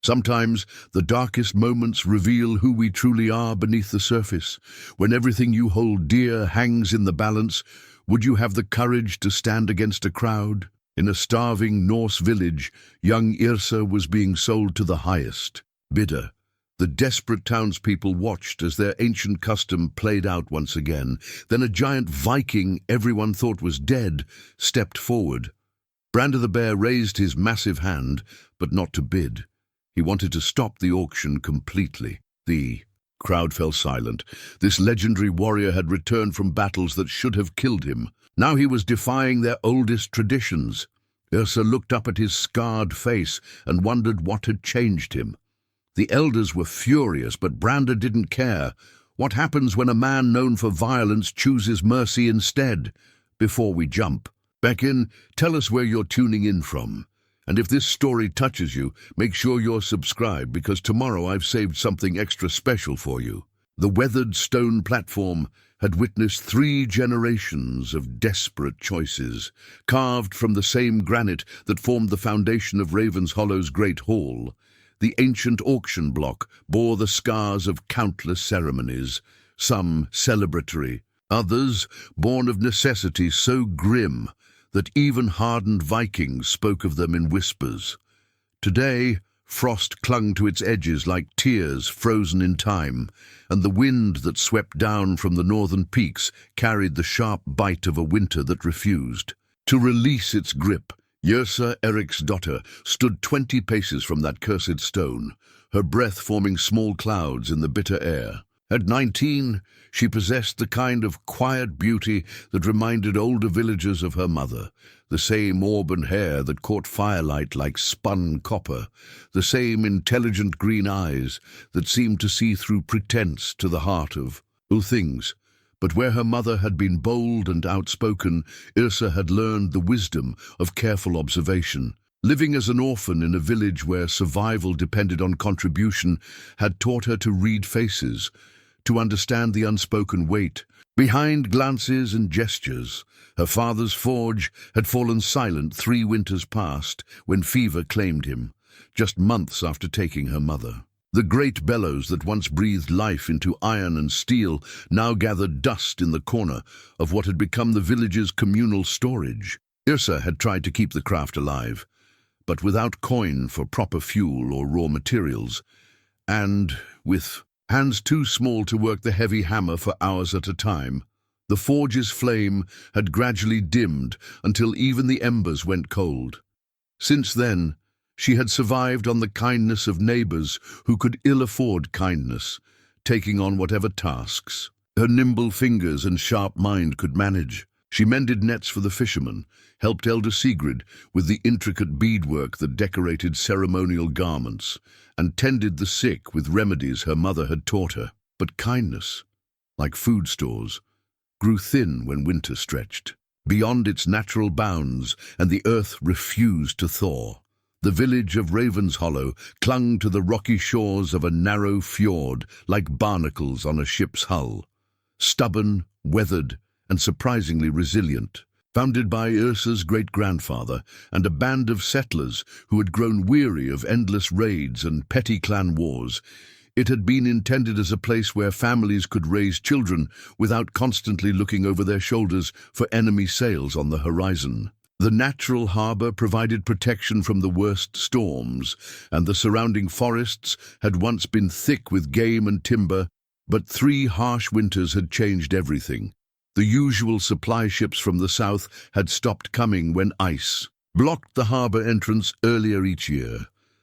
Sometimes the darkest moments reveal who we truly are beneath the surface. When everything you hold dear hangs in the balance, would you have the courage to stand against a crowd? In a starving Norse village, young Yrsa was being sold to the highest bidder. The desperate townspeople watched as their ancient custom played out once again. Then a giant Viking everyone thought was dead stepped forward. Brandr the Bear raised his massive hand, but not to bid. He wanted to stop the auction completely. The crowd fell silent. This legendary warrior had returned from battles that should have killed him. Now he was defying their oldest traditions. Yrsa looked up at his scarred face and wondered what had changed him. The elders were furious, but Brandr didn't care. What happens when a man known for violence chooses mercy instead? Before we jump, Beckon, tell us where you're tuning in from. And if this story touches you, make sure you're subscribed, because tomorrow I've saved something extra special for you. The weathered stone platform had witnessed 3 generations of desperate choices, carved from the same granite that formed the foundation of Hollow's Great Hall. The ancient auction block bore the scars of countless ceremonies, some celebratory, others born of necessity so grim that even hardened Vikings spoke of them in whispers. Today, frost clung to its edges like tears frozen in time, and the wind that swept down from the northern peaks carried the sharp bite of a winter that refused to release its grip. Yrsa, Eric's daughter, stood 20 paces from that cursed stone, her breath forming small clouds in the bitter air. At 19, she possessed the kind of quiet beauty that reminded older villagers of her mother, the same auburn hair that caught firelight like spun copper, the same intelligent green eyes that seemed to see through pretense to the heart of all things. But where her mother had been bold and outspoken, Yrsa had learned the wisdom of careful observation. Living as an orphan in a village where survival depended on contribution had taught her to read faces, to understand the unspoken weight behind glances and gestures. Her father's forge had fallen silent 3 winters past when fever claimed him, just months after taking her mother. The great bellows that once breathed life into iron and steel now gathered dust in the corner of what had become the village's communal storage. Yrsa had tried to keep the craft alive, but without coin for proper fuel or raw materials, and with hands too small to work the heavy hammer for hours at a time. The forge's flame had gradually dimmed until even the embers went cold. Since then, she had survived on the kindness of neighbors who could ill afford kindness, taking on whatever tasks her nimble fingers and sharp mind could manage. She mended nets for the fishermen, helped elder Sigrid with the intricate beadwork that decorated ceremonial garments, and tended the sick with remedies her mother had taught her. But kindness, like food stores, grew thin when winter stretched beyond its natural bounds and the earth refused to thaw. The village of Hollow clung to the rocky shores of a narrow fjord like barnacles on a ship's hull. Stubborn, weathered, and surprisingly resilient. Founded by Yrsa's great-grandfather and a band of settlers who had grown weary of endless raids and petty clan wars, it had been intended as a place where families could raise children without constantly looking over their shoulders for enemy sails on the horizon. The natural harbor provided protection from the worst storms, and the surrounding forests had once been thick with game and timber, but 3 harsh winters had changed everything. The usual supply ships from the south had stopped coming when ice blocked the harbor entrance earlier each year.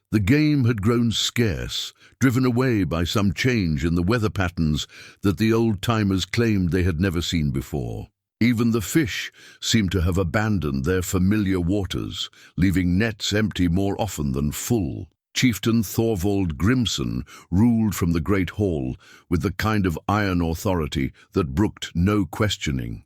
The game had grown scarce, driven away by some change in the weather patterns that the old-timers claimed they had never seen before. Even the fish seemed to have abandoned their familiar waters, leaving nets empty more often than full. Chieftain Thorvald Grimson ruled from the Great Hall with the kind of iron authority that brooked no questioning.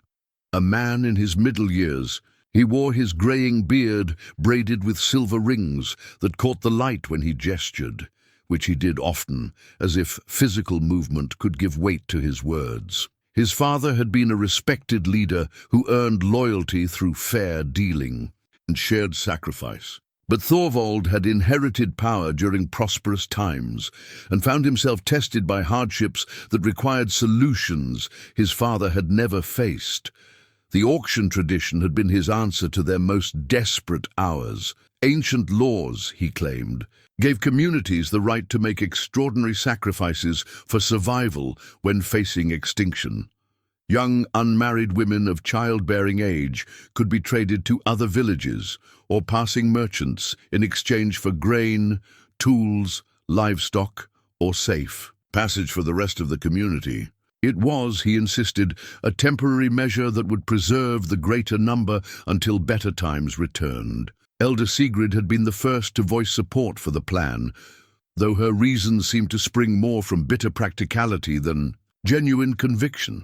A man in his middle years, he wore his greying beard braided with silver rings that caught the light when he gestured, which he did often, as if physical movement could give weight to his words. His father had been a respected leader who earned loyalty through fair dealing and shared sacrifice. But Thorvald had inherited power during prosperous times and found himself tested by hardships that required solutions his father had never faced. The auction tradition had been his answer to their most desperate hours. Ancient laws, he claimed, gave communities the right to make extraordinary sacrifices for survival when facing extinction. Young, unmarried women of childbearing age could be traded to other villages or passing merchants in exchange for grain, tools, livestock, or safe passage for the rest of the community. It was, he insisted, a temporary measure that would preserve the greater number until better times returned. Elder Sigrid had been the first to voice support for the plan, though her reasons seemed to spring more from bitter practicality than genuine conviction.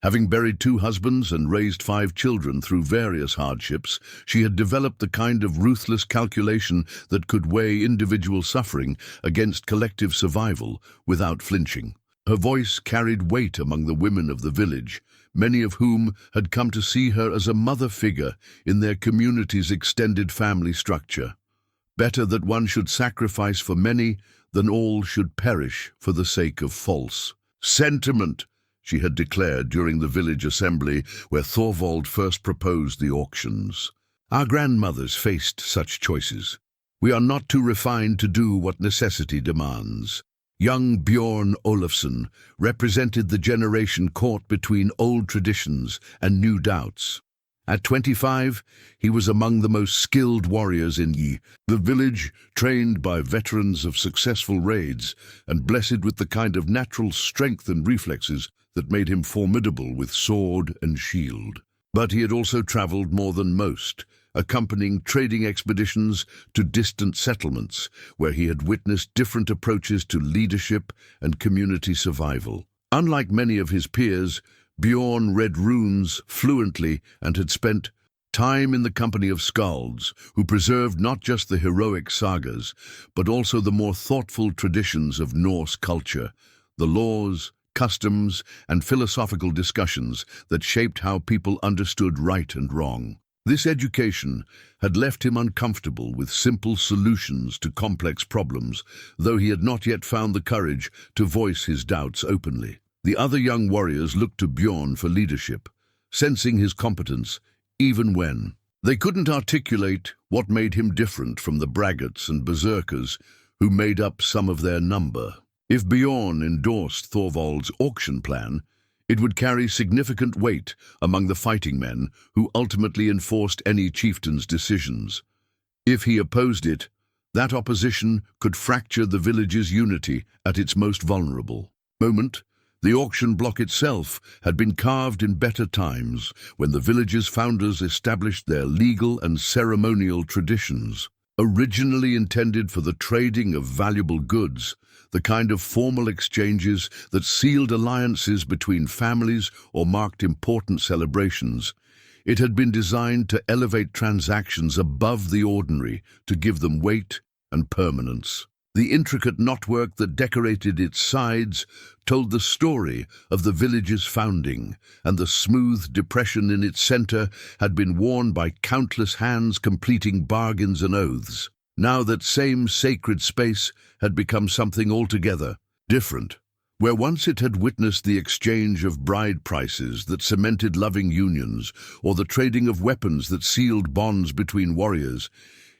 Having buried 2 husbands and raised 5 children through various hardships, she had developed the kind of ruthless calculation that could weigh individual suffering against collective survival without flinching. Her voice carried weight among the women of the village, many of whom had come to see her as a mother figure in their community's extended family structure. Better that one should sacrifice for many than all should perish for the sake of false sentiment, she had declared during the village assembly where Thorvald first proposed the auctions. Our grandmothers faced such choices. We are not too refined to do what necessity demands. Young Bjorn Olafsson represented the generation caught between old traditions and new doubts. At 25, he was among the most skilled warriors in the village, trained by veterans of successful raids and blessed with the kind of natural strength and reflexes that made him formidable with sword and shield. But he had also traveled more than most, accompanying trading expeditions to distant settlements where he had witnessed different approaches to leadership and community survival. Unlike many of his peers, Bjorn read runes fluently and had spent time in the company of skalds who preserved not just the heroic sagas, but also the more thoughtful traditions of Norse culture, the laws, customs, and philosophical discussions that shaped how people understood right and wrong. This education had left him uncomfortable with simple solutions to complex problems, though he had not yet found the courage to voice his doubts openly. The other young warriors looked to Bjorn for leadership, sensing his competence even when they couldn't articulate what made him different from the braggarts and berserkers who made up some of their number. If Bjorn endorsed Thorvald's auction plan, it would carry significant weight among the fighting men who ultimately enforced any chieftain's decisions. If he opposed it, that opposition could fracture the village's unity at its most vulnerable moment. The auction block itself had been carved in better times when the village's founders established their legal and ceremonial traditions. Originally intended for the trading of valuable goods, the kind of formal exchanges that sealed alliances between families or marked important celebrations, it had been designed to elevate transactions above the ordinary, to give them weight and permanence. The intricate knotwork that decorated its sides told the story of the village's founding, and the smooth depression in its center had been worn by countless hands completing bargains and oaths. Now that same sacred space had become something altogether different. Where once it had witnessed the exchange of bride prices that cemented loving unions, or the trading of weapons that sealed bonds between warriors,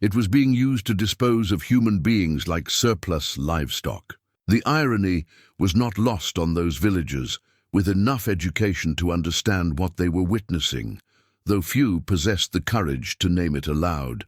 it was being used to dispose of human beings like surplus livestock. The irony was not lost on those villagers with enough education to understand what they were witnessing, though few possessed the courage to name it aloud.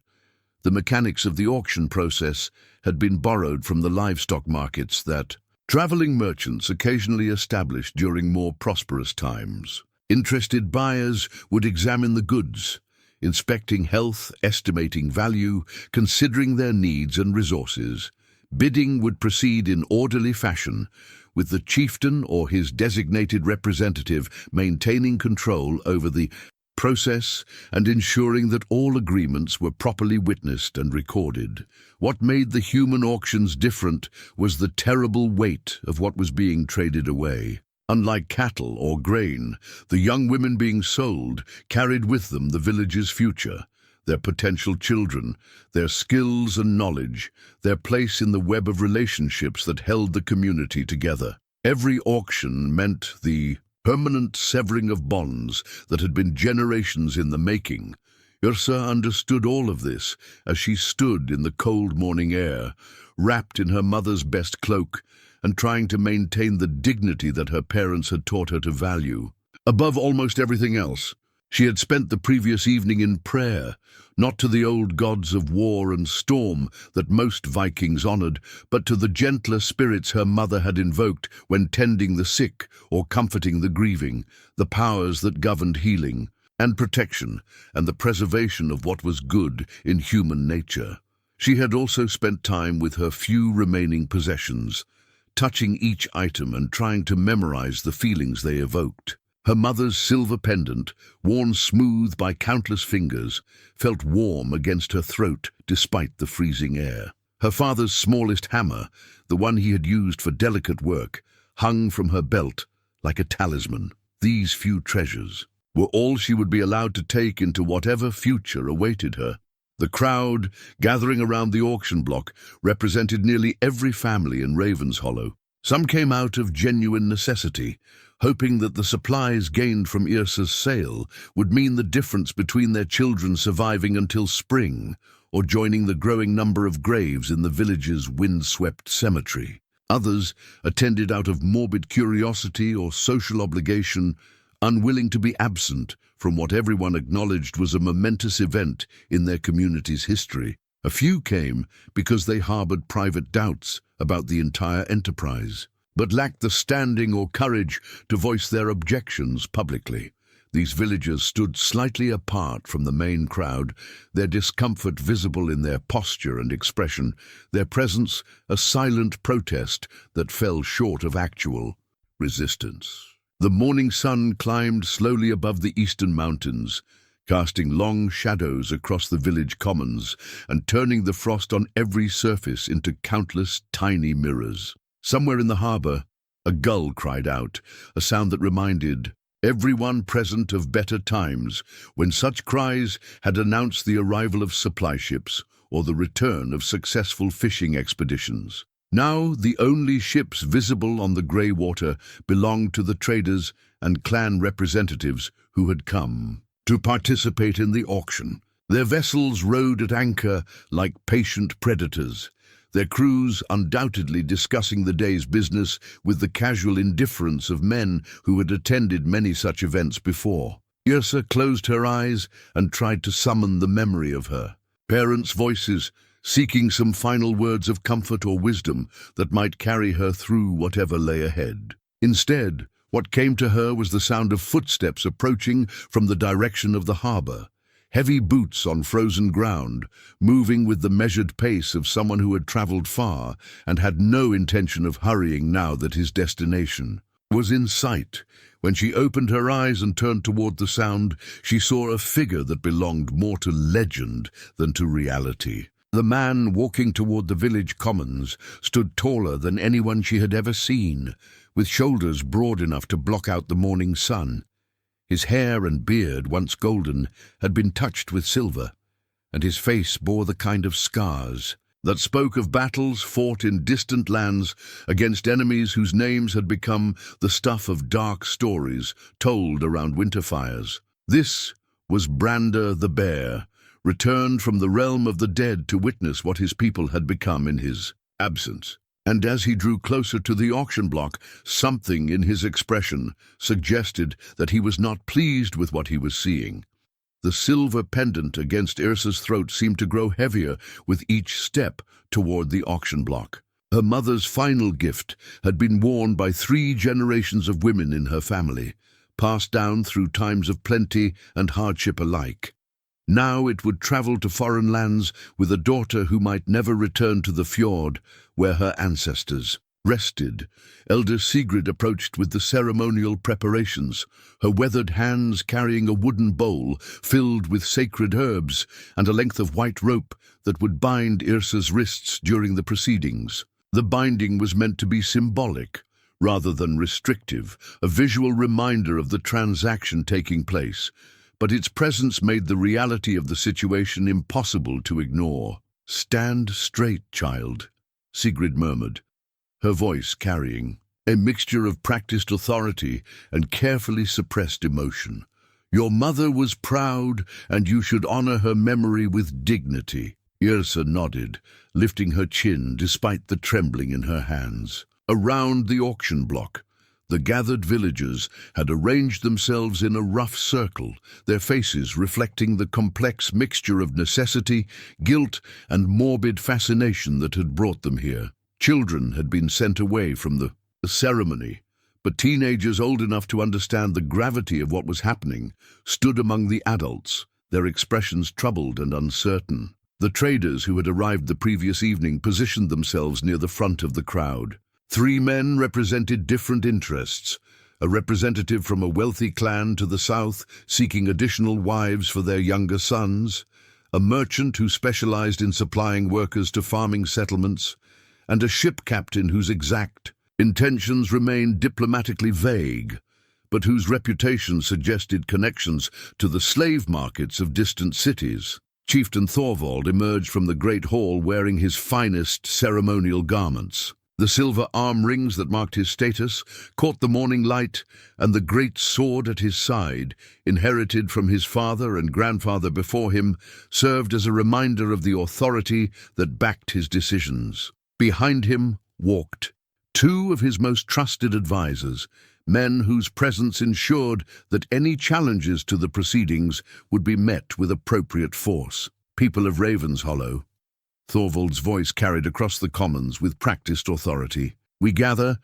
The mechanics of the auction process had been borrowed from the livestock markets that traveling merchants occasionally established during more prosperous times. Interested buyers would examine the goods, inspecting health, estimating value, considering their needs and resources. Bidding would proceed in orderly fashion, with the chieftain or his designated representative maintaining control over the process and ensuring that all agreements were properly witnessed and recorded. What made the human auctions different was the terrible weight of what was being traded away. Unlike cattle or grain, the young women being sold carried with them the village's future, their potential children, their skills and knowledge, their place in the web of relationships that held the community together. Every auction meant the permanent severing of bonds that had been generations in the making. Yrsa understood all of this as she stood in the cold morning air, wrapped in her mother's best cloak, and trying to maintain the dignity that her parents had taught her to value. Above almost everything else, she had spent the previous evening in prayer, not to the old gods of war and storm that most Vikings honored, but to the gentler spirits her mother had invoked when tending the sick or comforting the grieving, the powers that governed healing and protection and the preservation of what was good in human nature. She had also spent time with her few remaining possessions, touching each item and trying to memorize the feelings they evoked. Her mother's silver pendant, worn smooth by countless fingers, felt warm against her throat despite the freezing air. Her father's smallest hammer, the one he had used for delicate work, hung from her belt like a talisman. These few treasures were all she would be allowed to take into whatever future awaited her. The crowd gathering around the auction block represented nearly every family in Ravenshollow. Some came out of genuine necessity, hoping that the supplies gained from Yrsa's sale would mean the difference between their children surviving until spring or joining the growing number of graves in the village's wind-swept cemetery. Others attended out of morbid curiosity or social obligation, unwilling to be absent from what everyone acknowledged was a momentous event in their community's history. A few came because they harbored private doubts about the entire enterprise, but lacked the standing or courage to voice their objections publicly. These villagers stood slightly apart from the main crowd, their discomfort visible in their posture and expression, their presence a silent protest that fell short of actual resistance. The morning sun climbed slowly above the eastern mountains, casting long shadows across the village commons and turning the frost on every surface into countless tiny mirrors. Somewhere in the harbour, a gull cried out, a sound that reminded everyone present of better times when such cries had announced the arrival of supply ships or the return of successful fishing expeditions. Now the only ships visible on the grey water belonged to the traders and clan representatives who had come to participate in the auction. Their vessels rode at anchor like patient predators, their crews undoubtedly discussing the day's business with the casual indifference of men who had attended many such events before. Yrsa closed her eyes and tried to summon the memory of her parents' voices, seeking some final words of comfort or wisdom that might carry her through whatever lay ahead. Instead, what came to her was the sound of footsteps approaching from the direction of the harbour, heavy boots on frozen ground, moving with the measured pace of someone who had travelled far and had no intention of hurrying now that his destination was in sight. When she opened her eyes and turned toward the sound, she saw a figure that belonged more to legend than to reality. The man walking toward the village commons stood taller than anyone she had ever seen, with shoulders broad enough to block out the morning sun. His hair and beard, once golden, had been touched with silver, and his face bore the kind of scars that spoke of battles fought in distant lands against enemies whose names had become the stuff of dark stories told around winter fires. This was Brandr the Bear, returned from the realm of the dead to witness what his people had become in his absence. And as he drew closer to the auction block, something in his expression suggested that he was not pleased with what he was seeing. The silver pendant against Yrsa's throat seemed to grow heavier with each step toward the auction block. Her mother's final gift had been worn by 3 generations of women in her family, passed down through times of plenty and hardship alike. Now it would travel to foreign lands with a daughter who might never return to the fjord where her ancestors rested. Elder Sigrid approached with the ceremonial preparations, her weathered hands carrying a wooden bowl filled with sacred herbs and a length of white rope that would bind Yrsa's wrists during the proceedings. The binding was meant to be symbolic rather than restrictive, a visual reminder of the transaction taking place. but its presence made the reality of the situation impossible to ignore. "Stand straight, child," Sigrid murmured, her voice carrying a mixture of practiced authority and carefully suppressed emotion. "Your mother was proud, and you should honor her memory with dignity." Yrsa nodded, lifting her chin despite the trembling in her hands. Around the auction block, the gathered villagers had arranged themselves in a rough circle, their faces reflecting the complex mixture of necessity, guilt, and morbid fascination that had brought them here. Children had been sent away from the ceremony, but teenagers old enough to understand the gravity of what was happening stood among the adults, their expressions troubled and uncertain. The traders who had arrived the previous evening positioned themselves near the front of the crowd. 3 men represented different interests: a representative from a wealthy clan to the south seeking additional wives for their younger sons, a merchant who specialized in supplying workers to farming settlements, and a ship captain whose exact intentions remained diplomatically vague, but whose reputation suggested connections to the slave markets of distant cities. Chieftain Thorvald emerged from the great hall wearing his finest ceremonial garments. The silver arm rings that marked his status caught the morning light, and the great sword at his side, inherited from his father and grandfather before him, served as a reminder of the authority that backed his decisions. Behind him walked 2 of his most trusted advisors, men whose presence ensured that any challenges to the proceedings would be met with appropriate force. "People of Ravenshollow," Thorvald's voice carried across the commons with practiced authority, "we gather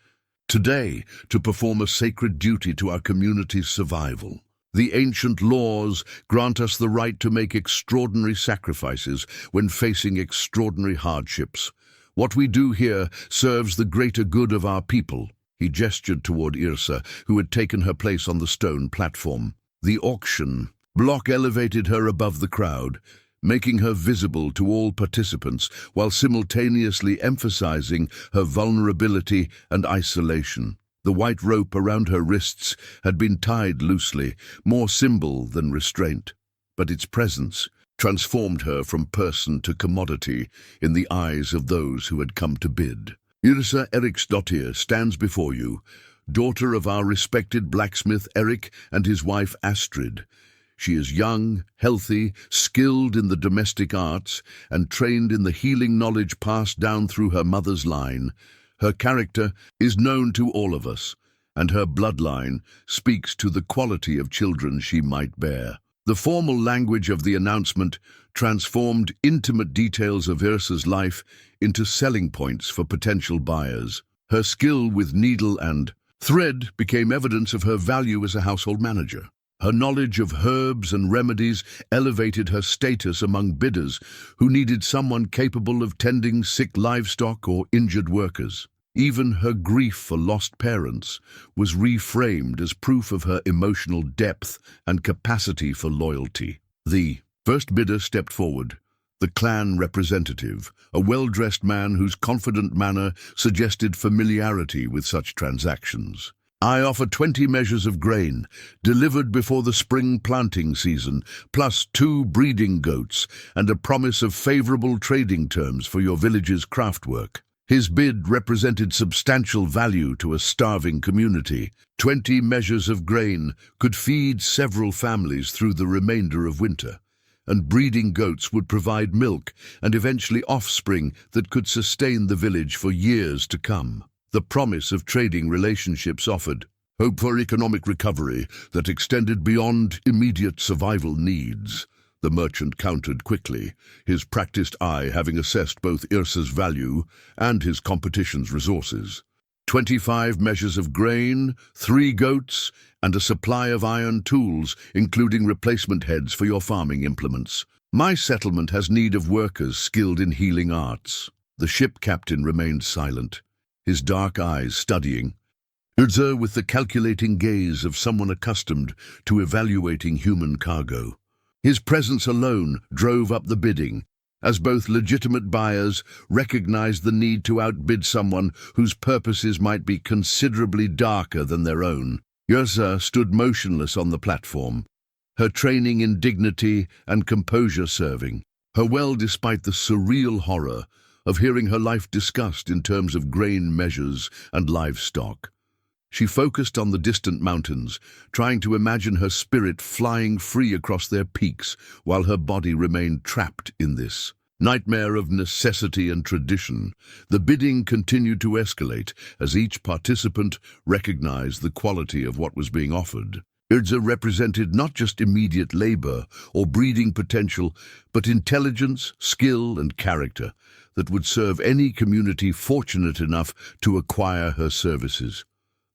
today to perform a sacred duty to our community's survival. The ancient laws grant us the right to make extraordinary sacrifices when facing extraordinary hardships. What we do here serves the greater good of our people." He gestured toward Yrsa, who had taken her place on the stone platform. The auction block elevated her above the crowd, making her visible to all participants while simultaneously emphasizing her vulnerability and isolation. The white rope around her wrists had been tied loosely, more symbol than restraint, but its presence transformed her from person to commodity in the eyes of those who had come to bid. "Yrsa Eriksdottir stands before you, daughter of our respected blacksmith Erik and his wife Astrid. She is young, healthy, skilled in the domestic arts, and trained in the healing knowledge passed down through her mother's line. Her character is known to all of us, and her bloodline speaks to the quality of children she might bear." The formal language of the announcement transformed intimate details of Yrsa's life into selling points for potential buyers. Her skill with needle and thread became evidence of her value as a household manager. Her knowledge of herbs and remedies elevated her status among bidders who needed someone capable of tending sick livestock or injured workers. Even her grief for lost parents was reframed as proof of her emotional depth and capacity for loyalty. The first bidder stepped forward, the clan representative, a well-dressed man whose confident manner suggested familiarity with such transactions. "I offer 20 measures of grain, delivered before the spring planting season, plus 2 breeding goats, and a promise of favorable trading terms for your village's craftwork." His bid represented substantial value to a starving community. 20 measures of grain could feed several families through the remainder of winter, and breeding goats would provide milk and eventually offspring that could sustain the village for years to come. The promise of trading relationships offered hope for economic recovery that extended beyond immediate survival needs. The merchant countered quickly, his practiced eye having assessed both Yrsa's value and his competition's resources. 25 measures of grain, 3 goats, and a supply of iron tools, including replacement heads for your farming implements. My settlement has need of workers skilled in healing arts." The ship captain remained silent, his dark eyes studying Yrsa with the calculating gaze of someone accustomed to evaluating human cargo. His presence alone drove up the bidding, as both legitimate buyers recognized the need to outbid someone whose purposes might be considerably darker than their own. Yrsa stood motionless on the platform, her training in dignity and composure serving her well despite the surreal horror of hearing her life discussed in terms of grain measures and livestock. She focused on the distant mountains, trying to imagine her spirit flying free across their peaks while her body remained trapped in this nightmare of necessity and tradition. The bidding continued to escalate as each participant recognized the quality of what was being offered. Yrsa represented not just immediate labor or breeding potential, but intelligence, skill, and character that would serve any community fortunate enough to acquire her services.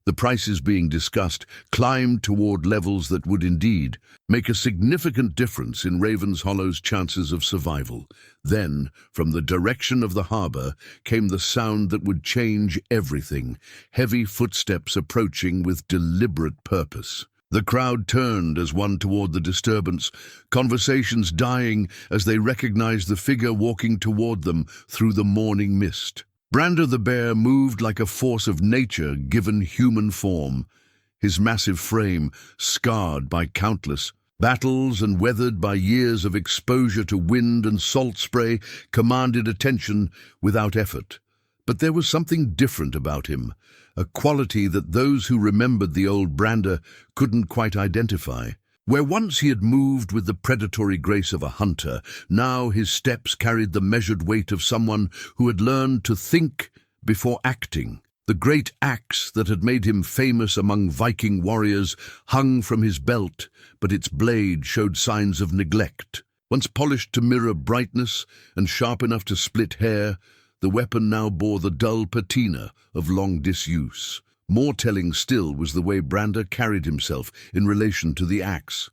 The prices being discussed climbed toward levels that would indeed make a significant difference in Ravenshollow's chances of survival. Then, from the direction of the harbor, came the sound that would change everything, heavy footsteps approaching with deliberate purpose. The crowd turned as one toward the disturbance, conversations dying as they recognized the figure walking toward them through the morning mist. Brandr the Bear moved like a force of nature given human form, his massive frame scarred by countless battles and weathered by years of exposure to wind and salt spray, commanded attention without effort. But there was something different about him, a quality that those who remembered the old Brandr couldn't quite identify. Where once he had moved with the predatory grace of a hunter, now his steps carried the measured weight of someone who had learned to think before acting. The great axe that had made him famous among Viking warriors hung from his belt, but its blade showed signs of neglect. Once polished to mirror brightness and sharp enough to split hair, the weapon now bore the dull patina of long disuse. More telling still was the way Brandr carried himself in relation to the axe,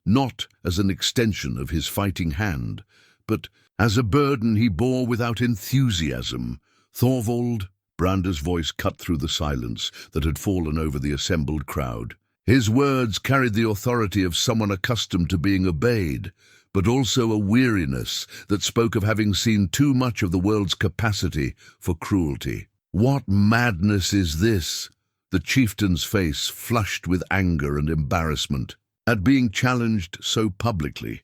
not as an extension of his fighting hand, but as a burden he bore without enthusiasm. Thorvald, Brandr's voice cut through the silence that had fallen over the assembled crowd. His words carried the authority of someone accustomed to being obeyed, but also a weariness that spoke of having seen too much of the world's capacity for cruelty. "What madness is this?" The chieftain's face flushed with anger and embarrassment at being challenged so publicly,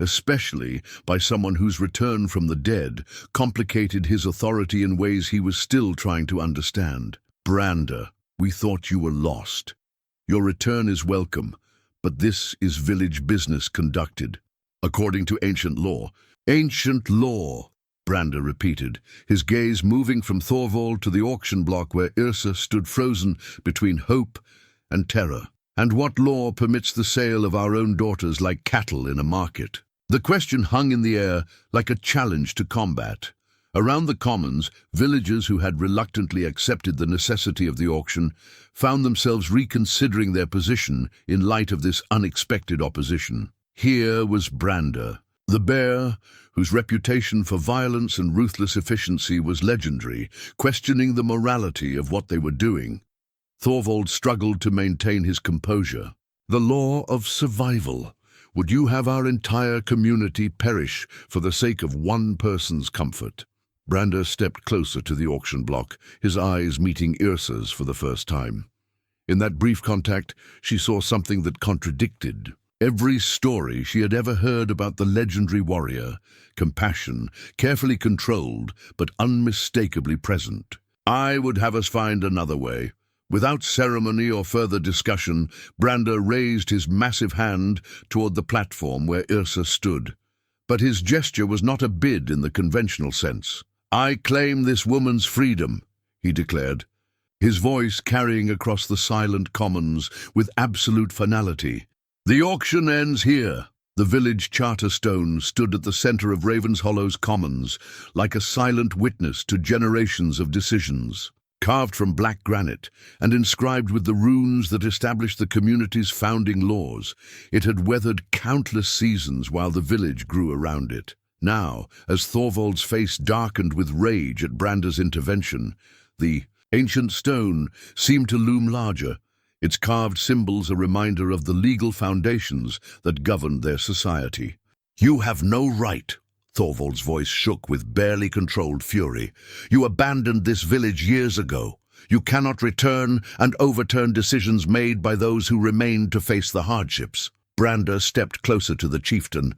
especially by someone whose return from the dead complicated his authority in ways he was still trying to understand. "Brandr, we thought you were lost. Your return is welcome, but this is village business conducted according to ancient law." "Ancient law," Brandr repeated, his gaze moving from Thorvald to the auction block where Yrsa stood frozen between hope and terror. "And what law permits the sale of our own daughters like cattle in a market?" The question hung in the air like a challenge to combat. Around the commons, villagers who had reluctantly accepted the necessity of the auction found themselves reconsidering their position in light of this unexpected opposition. Here was Brandr, the bear, whose reputation for violence and ruthless efficiency was legendary, questioning the morality of what they were doing. Thorvald struggled to maintain his composure. "The law of survival. Would you have our entire community perish for the sake of one person's comfort?" Brandr stepped closer to the auction block, his eyes meeting Yrsa's for the first time. In that brief contact, she saw something that contradicted every story she had ever heard about the legendary warrior: compassion, carefully controlled, but unmistakably present. "I would have us find another way." Without ceremony or further discussion, Brandr raised his massive hand toward the platform where Yrsa stood. But his gesture was not a bid in the conventional sense. "I claim this woman's freedom," he declared, his voice carrying across the silent commons with absolute finality. "The auction ends here." The village charter stone stood at the center of Ravenshollow's commons, like a silent witness to generations of decisions. Carved from black granite and inscribed with the runes that established the community's founding laws, it had weathered countless seasons while the village grew around it. Now, as Thorvald's face darkened with rage at Brandr's intervention, the ancient stone seemed to loom larger, its carved symbols a reminder of the legal foundations that governed their society. "You have no right." Thorvald's voice shook with barely controlled fury. "You abandoned this village years ago. You cannot return and overturn decisions made by those who remained to face the hardships." Brandr stepped closer to the chieftain,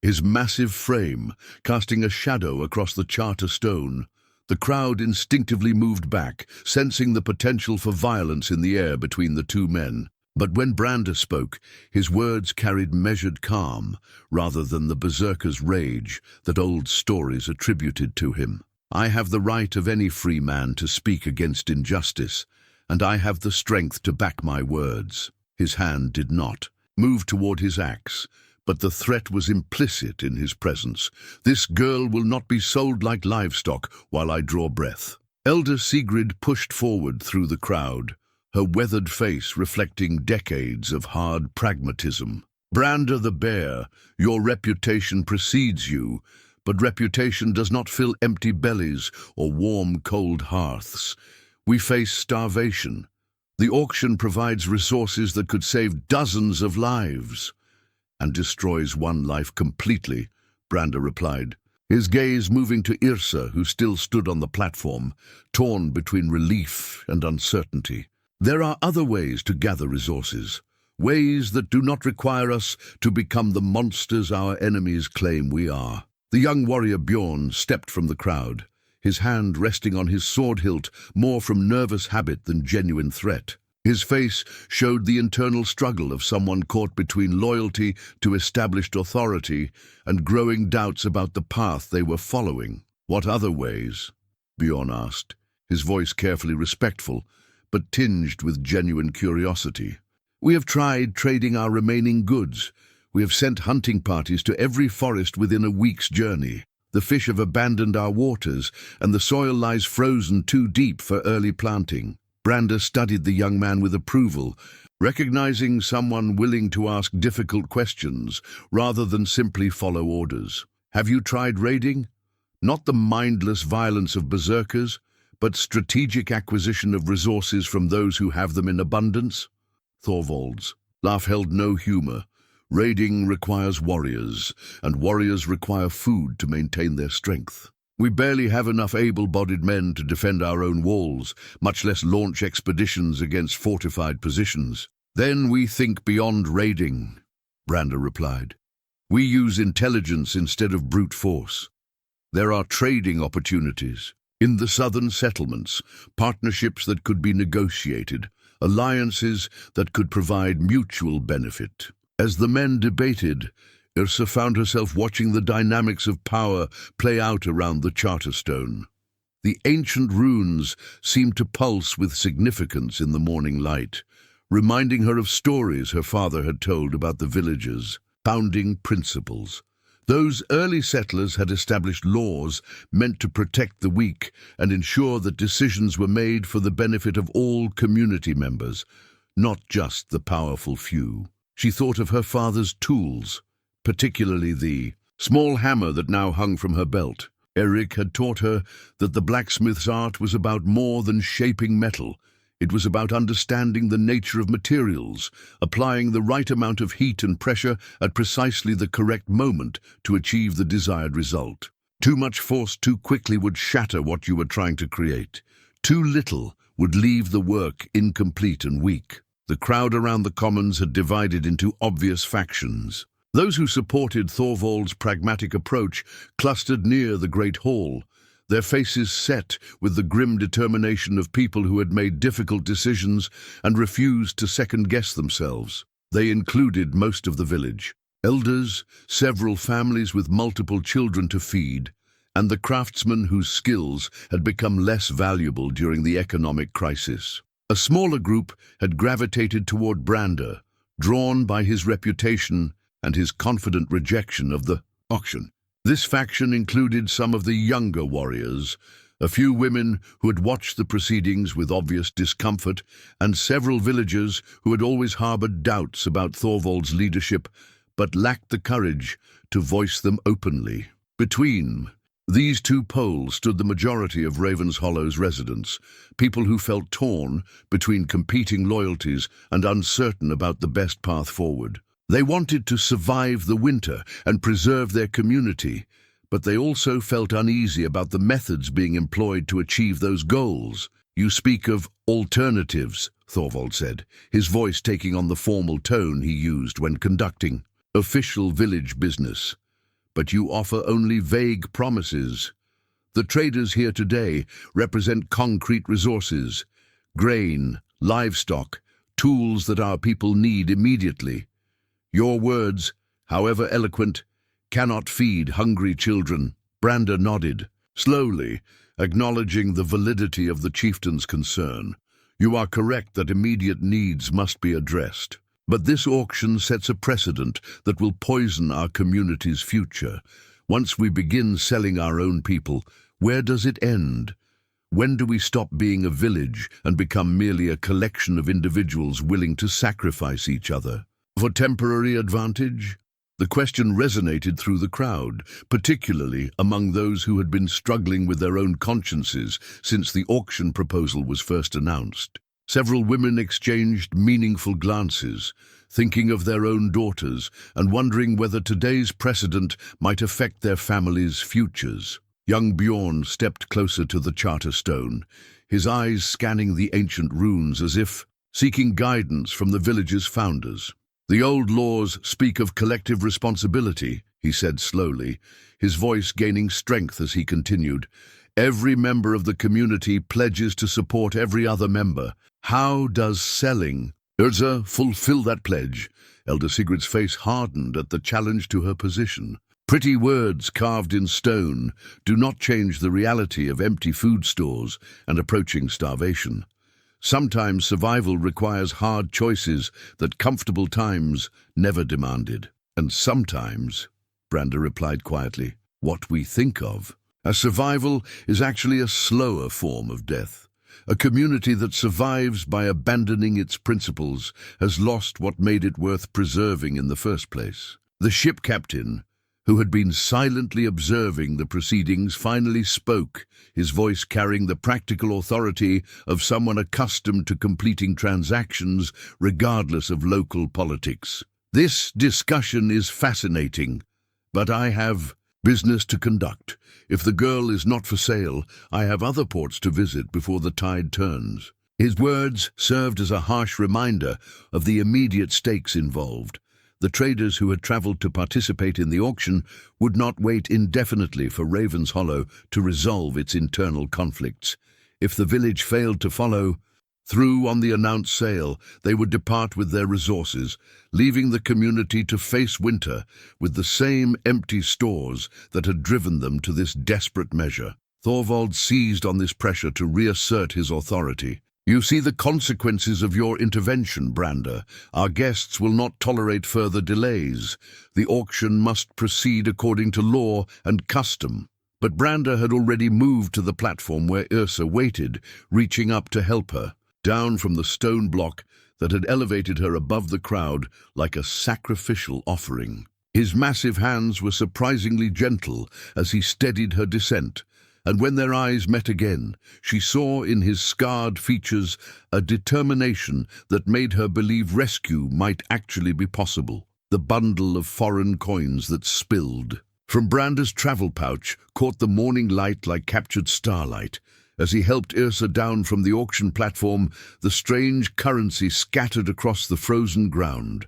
his massive frame casting a shadow across the charter stone. The crowd instinctively moved back, sensing the potential for violence in the air between the two men. But when Brandr spoke, his words carried measured calm, rather than the berserker's rage that old stories attributed to him. "I have the right of any free man to speak against injustice, and I have the strength to back my words." His hand did not move toward his axe, but the threat was implicit in his presence. "This girl will not be sold like livestock while I draw breath." Elder Sigrid pushed forward through the crowd, her weathered face reflecting decades of hard pragmatism. "Brandr the Bear, your reputation precedes you, but reputation does not fill empty bellies or warm, cold hearths. We face starvation. The auction provides resources that could save dozens of lives." "And destroys one life completely," Brandr replied, his gaze moving to Yrsa, who still stood on the platform, torn between relief and uncertainty. "There are other ways to gather resources, ways that do not require us to become the monsters our enemies claim we are." The young warrior Bjorn stepped from the crowd, his hand resting on his sword hilt more from nervous habit than genuine threat. His face showed the internal struggle of someone caught between loyalty to established authority and growing doubts about the path they were following. "What other ways?" Bjorn asked, his voice carefully respectful, but tinged with genuine curiosity. "We have tried trading our remaining goods. We have sent hunting parties to every forest within a week's journey. The fish have abandoned our waters, and the soil lies frozen too deep for early planting." Brandr studied the young man with approval, recognizing someone willing to ask difficult questions rather than simply follow orders. "Have you tried raiding? Not the mindless violence of berserkers, but strategic acquisition of resources from those who have them in abundance?" Thorvald's laugh held no humor. "Raiding requires warriors, and warriors require food to maintain their strength. We barely have enough able-bodied men to defend our own walls, much less launch expeditions against fortified positions." "Then we think beyond raiding," Brandr replied. "We use intelligence instead of brute force. There are trading opportunities in the southern settlements, partnerships that could be negotiated, alliances that could provide mutual benefit." As the men debated, Yrsa found herself watching the dynamics of power play out around the Charterstone. The ancient runes seemed to pulse with significance in the morning light, reminding her of stories her father had told about the villagers' founding principles. Those early settlers had established laws meant to protect the weak and ensure that decisions were made for the benefit of all community members, not just the powerful few. She thought of her father's tools, particularly the small hammer that now hung from her belt. Eric had taught her that the blacksmith's art was about more than shaping metal. It was about understanding the nature of materials, applying the right amount of heat and pressure at precisely the correct moment to achieve the desired result. Too much force too quickly would shatter what you were trying to create. Too little would leave the work incomplete and weak. The crowd around the commons had divided into obvious factions. Those who supported Thorvald's pragmatic approach clustered near the Great Hall, their faces set with the grim determination of people who had made difficult decisions and refused to second-guess themselves. They included most of the village, elders, several families with multiple children to feed, and the craftsmen whose skills had become less valuable during the economic crisis. A smaller group had gravitated toward Brandr, drawn by his reputation and his confident rejection of the auction. This faction included some of the younger warriors, a few women who had watched the proceedings with obvious discomfort, and several villagers who had always harbored doubts about Thorvald's leadership, but lacked the courage to voice them openly. Between these two poles stood the majority of Ravenshallow's residents, people who felt torn between competing loyalties and uncertain about the best path forward. They wanted to survive the winter and preserve their community, but they also felt uneasy about the methods being employed to achieve those goals. You speak of alternatives, Thorvald said, his voice taking on the formal tone he used when conducting official village business. But you offer only vague promises. The traders here today represent concrete resources, grain, livestock, tools that our people need immediately. Your words, however eloquent, cannot feed hungry children. Brandr nodded, slowly, acknowledging the validity of the chieftain's concern. You are correct that immediate needs must be addressed. But this auction sets a precedent that will poison our community's future. Once we begin selling our own people, where does it end? When do we stop being a village and become merely a collection of individuals willing to sacrifice each other for temporary advantage? The question resonated through the crowd, particularly among those who had been struggling with their own consciences since the auction proposal was first announced. Several women exchanged meaningful glances, thinking of their own daughters and wondering whether today's precedent might affect their families' futures. Young Bjorn stepped closer to the charter stone, his eyes scanning the ancient runes as if seeking guidance from the village's founders. The old laws speak of collective responsibility, he said slowly, his voice gaining strength as he continued. Every member of the community pledges to support every other member. How does selling Yrsa fulfill that pledge? Elder Sigrid's face hardened at the challenge to her position. Pretty words carved in stone do not change the reality of empty food stores and approaching starvation. Sometimes survival requires hard choices that comfortable times never demanded. And sometimes, Brandr replied quietly, what we think of as survival is actually a slower form of death. A community that survives by abandoning its principles has lost what made it worth preserving in the first place. The ship captain, who had been silently observing the proceedings, finally spoke, his voice carrying the practical authority of someone accustomed to completing transactions regardless of local politics. This discussion is fascinating, but I have business to conduct. If the girl is not for sale, I have other ports to visit before the tide turns. His words served as a harsh reminder of the immediate stakes involved. The traders who had traveled to participate in the auction would not wait indefinitely for Raven's Hollow to resolve its internal conflicts. If the village failed to follow through on the announced sale, they would depart with their resources, leaving the community to face winter with the same empty stores that had driven them to this desperate measure. Thorvald seized on this pressure to reassert his authority. You see the consequences of your intervention, Brandr. Our guests will not tolerate further delays. The auction must proceed according to law and custom. But Brandr had already moved to the platform where Yrsa waited, reaching up to help her, down from the stone block that had elevated her above the crowd like a sacrificial offering. His massive hands were surprisingly gentle as he steadied her descent, and when their eyes met again, she saw in his scarred features a determination that made her believe rescue might actually be possible. The bundle of foreign coins that spilled from Brandr's travel pouch caught the morning light like captured starlight. As he helped Yrsa down from the auction platform, the strange currency scattered across the frozen ground.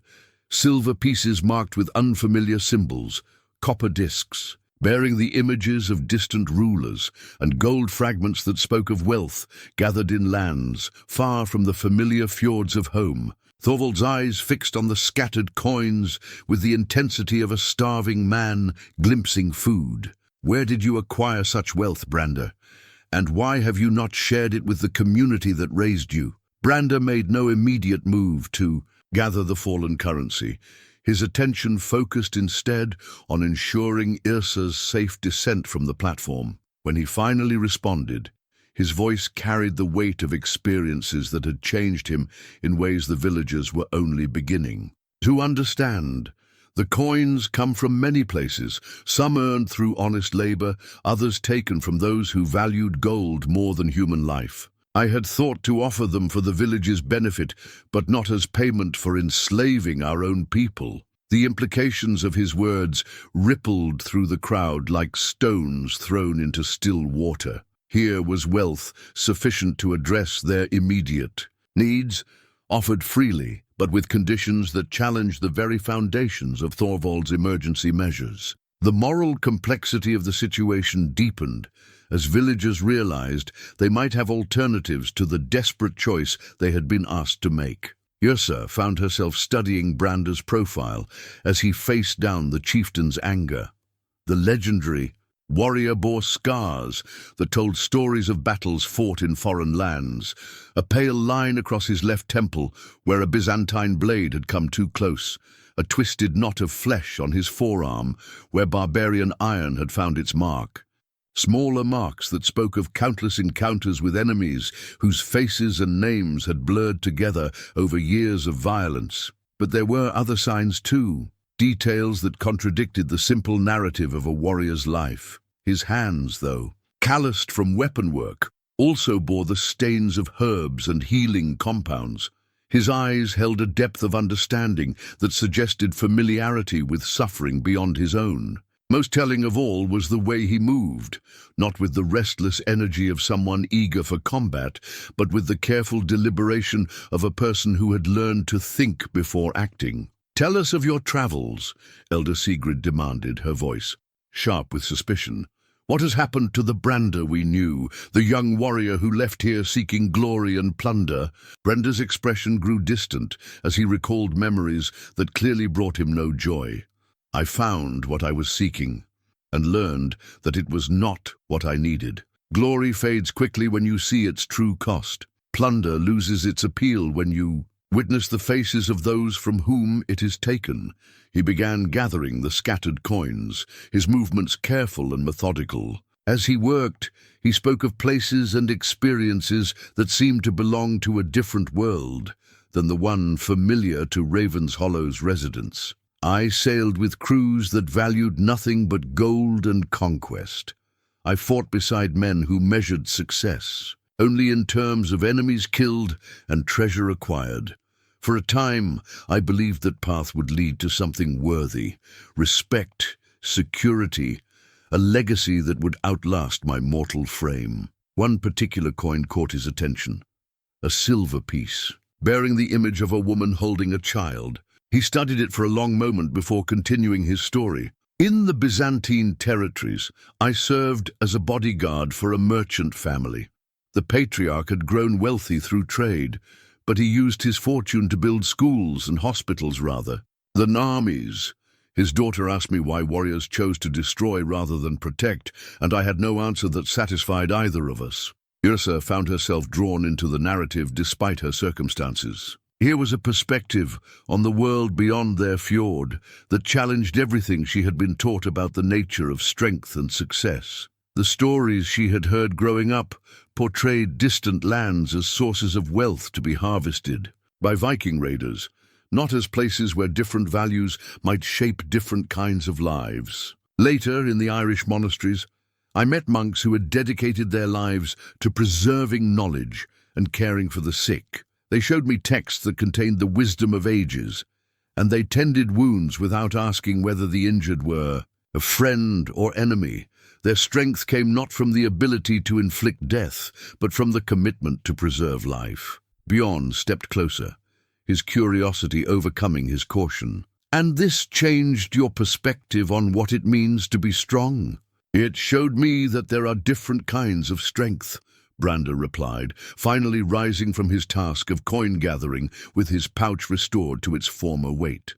Silver pieces marked with unfamiliar symbols, copper discs bearing the images of distant rulers, and gold fragments that spoke of wealth gathered in lands far from the familiar fjords of home. Thorvald's eyes fixed on the scattered coins with the intensity of a starving man glimpsing food. Where did you acquire such wealth, Brandr? And why have you not shared it with the community that raised you? Brandr made no immediate move to gather the fallen currency. His attention focused instead on ensuring Yrsa's safe descent from the platform. When he finally responded, his voice carried the weight of experiences that had changed him in ways the villagers were only beginning to understand. The coins come from many places, some earned through honest labor, others taken from those who valued gold more than human life. I had thought to offer them for the village's benefit, but not as payment for enslaving our own people. The implications of his words rippled through the crowd like stones thrown into still water. Here was wealth sufficient to address their immediate needs, offered freely, but with conditions that challenged the very foundations of Thorvald's emergency measures. The moral complexity of the situation deepened as villagers realized they might have alternatives to the desperate choice they had been asked to make. Yrsa found herself studying Brandr's profile as he faced down the chieftain's anger. The legendary warrior bore scars that told stories of battles fought in foreign lands, a pale line across his left temple where a Byzantine blade had come too close, a twisted knot of flesh on his forearm where barbarian iron had found its mark. Smaller marks that spoke of countless encounters with enemies whose faces and names had blurred together over years of violence. But there were other signs too, details that contradicted the simple narrative of a warrior's life. His hands, though, calloused from weapon work, also bore the stains of herbs and healing compounds. His eyes held a depth of understanding that suggested familiarity with suffering beyond his own. Most telling of all was the way he moved, not with the restless energy of someone eager for combat, but with the careful deliberation of a person who had learned to think before acting. "Tell us of your travels," Elder Sigrid demanded, her voice sharp with suspicion. "What has happened to the Brandr we knew, the young warrior who left here seeking glory and plunder?" Brandra's expression grew distant as he recalled memories that clearly brought him no joy. "I found what I was seeking, and learned that it was not what I needed. Glory fades quickly when you see its true cost. Plunder loses its appeal when you witness the faces of those from whom it is taken." He began gathering the scattered coins, his movements careful and methodical. As he worked, he spoke of places and experiences that seemed to belong to a different world than the one familiar to Raven's Hollow's residents. "I sailed with crews that valued nothing but gold and conquest. I fought beside men who measured success only in terms of enemies killed and treasure acquired. For a time, I believed that path would lead to something worthy, respect, security, a legacy that would outlast my mortal frame." One particular coin caught his attention, a silver piece, bearing the image of a woman holding a child. He studied it for a long moment before continuing his story. "In the Byzantine territories, I served as a bodyguard for a merchant family. The patriarch had grown wealthy through trade, but he used his fortune to build schools and hospitals rather than armies. His daughter asked me why warriors chose to destroy rather than protect, and I had no answer that satisfied either of us." Yrsa found herself drawn into the narrative despite her circumstances. Here was a perspective on the world beyond their fjord that challenged everything she had been taught about the nature of strength and success. The stories she had heard growing up portrayed distant lands as sources of wealth to be harvested by Viking raiders, not as places where different values might shape different kinds of lives. Later, in the Irish monasteries, I met monks who had dedicated their lives to preserving knowledge and caring for the sick. They showed me texts that contained the wisdom of ages, and they tended wounds without asking whether the injured were a friend or enemy. Their strength came not from the ability to inflict death, but from the commitment to preserve life. Bjorn stepped closer, his curiosity overcoming his caution. "And this changed your perspective on what it means to be strong?" "It showed me that there are different kinds of strength," Brandr replied, finally rising from his task of coin gathering with his pouch restored to its former weight.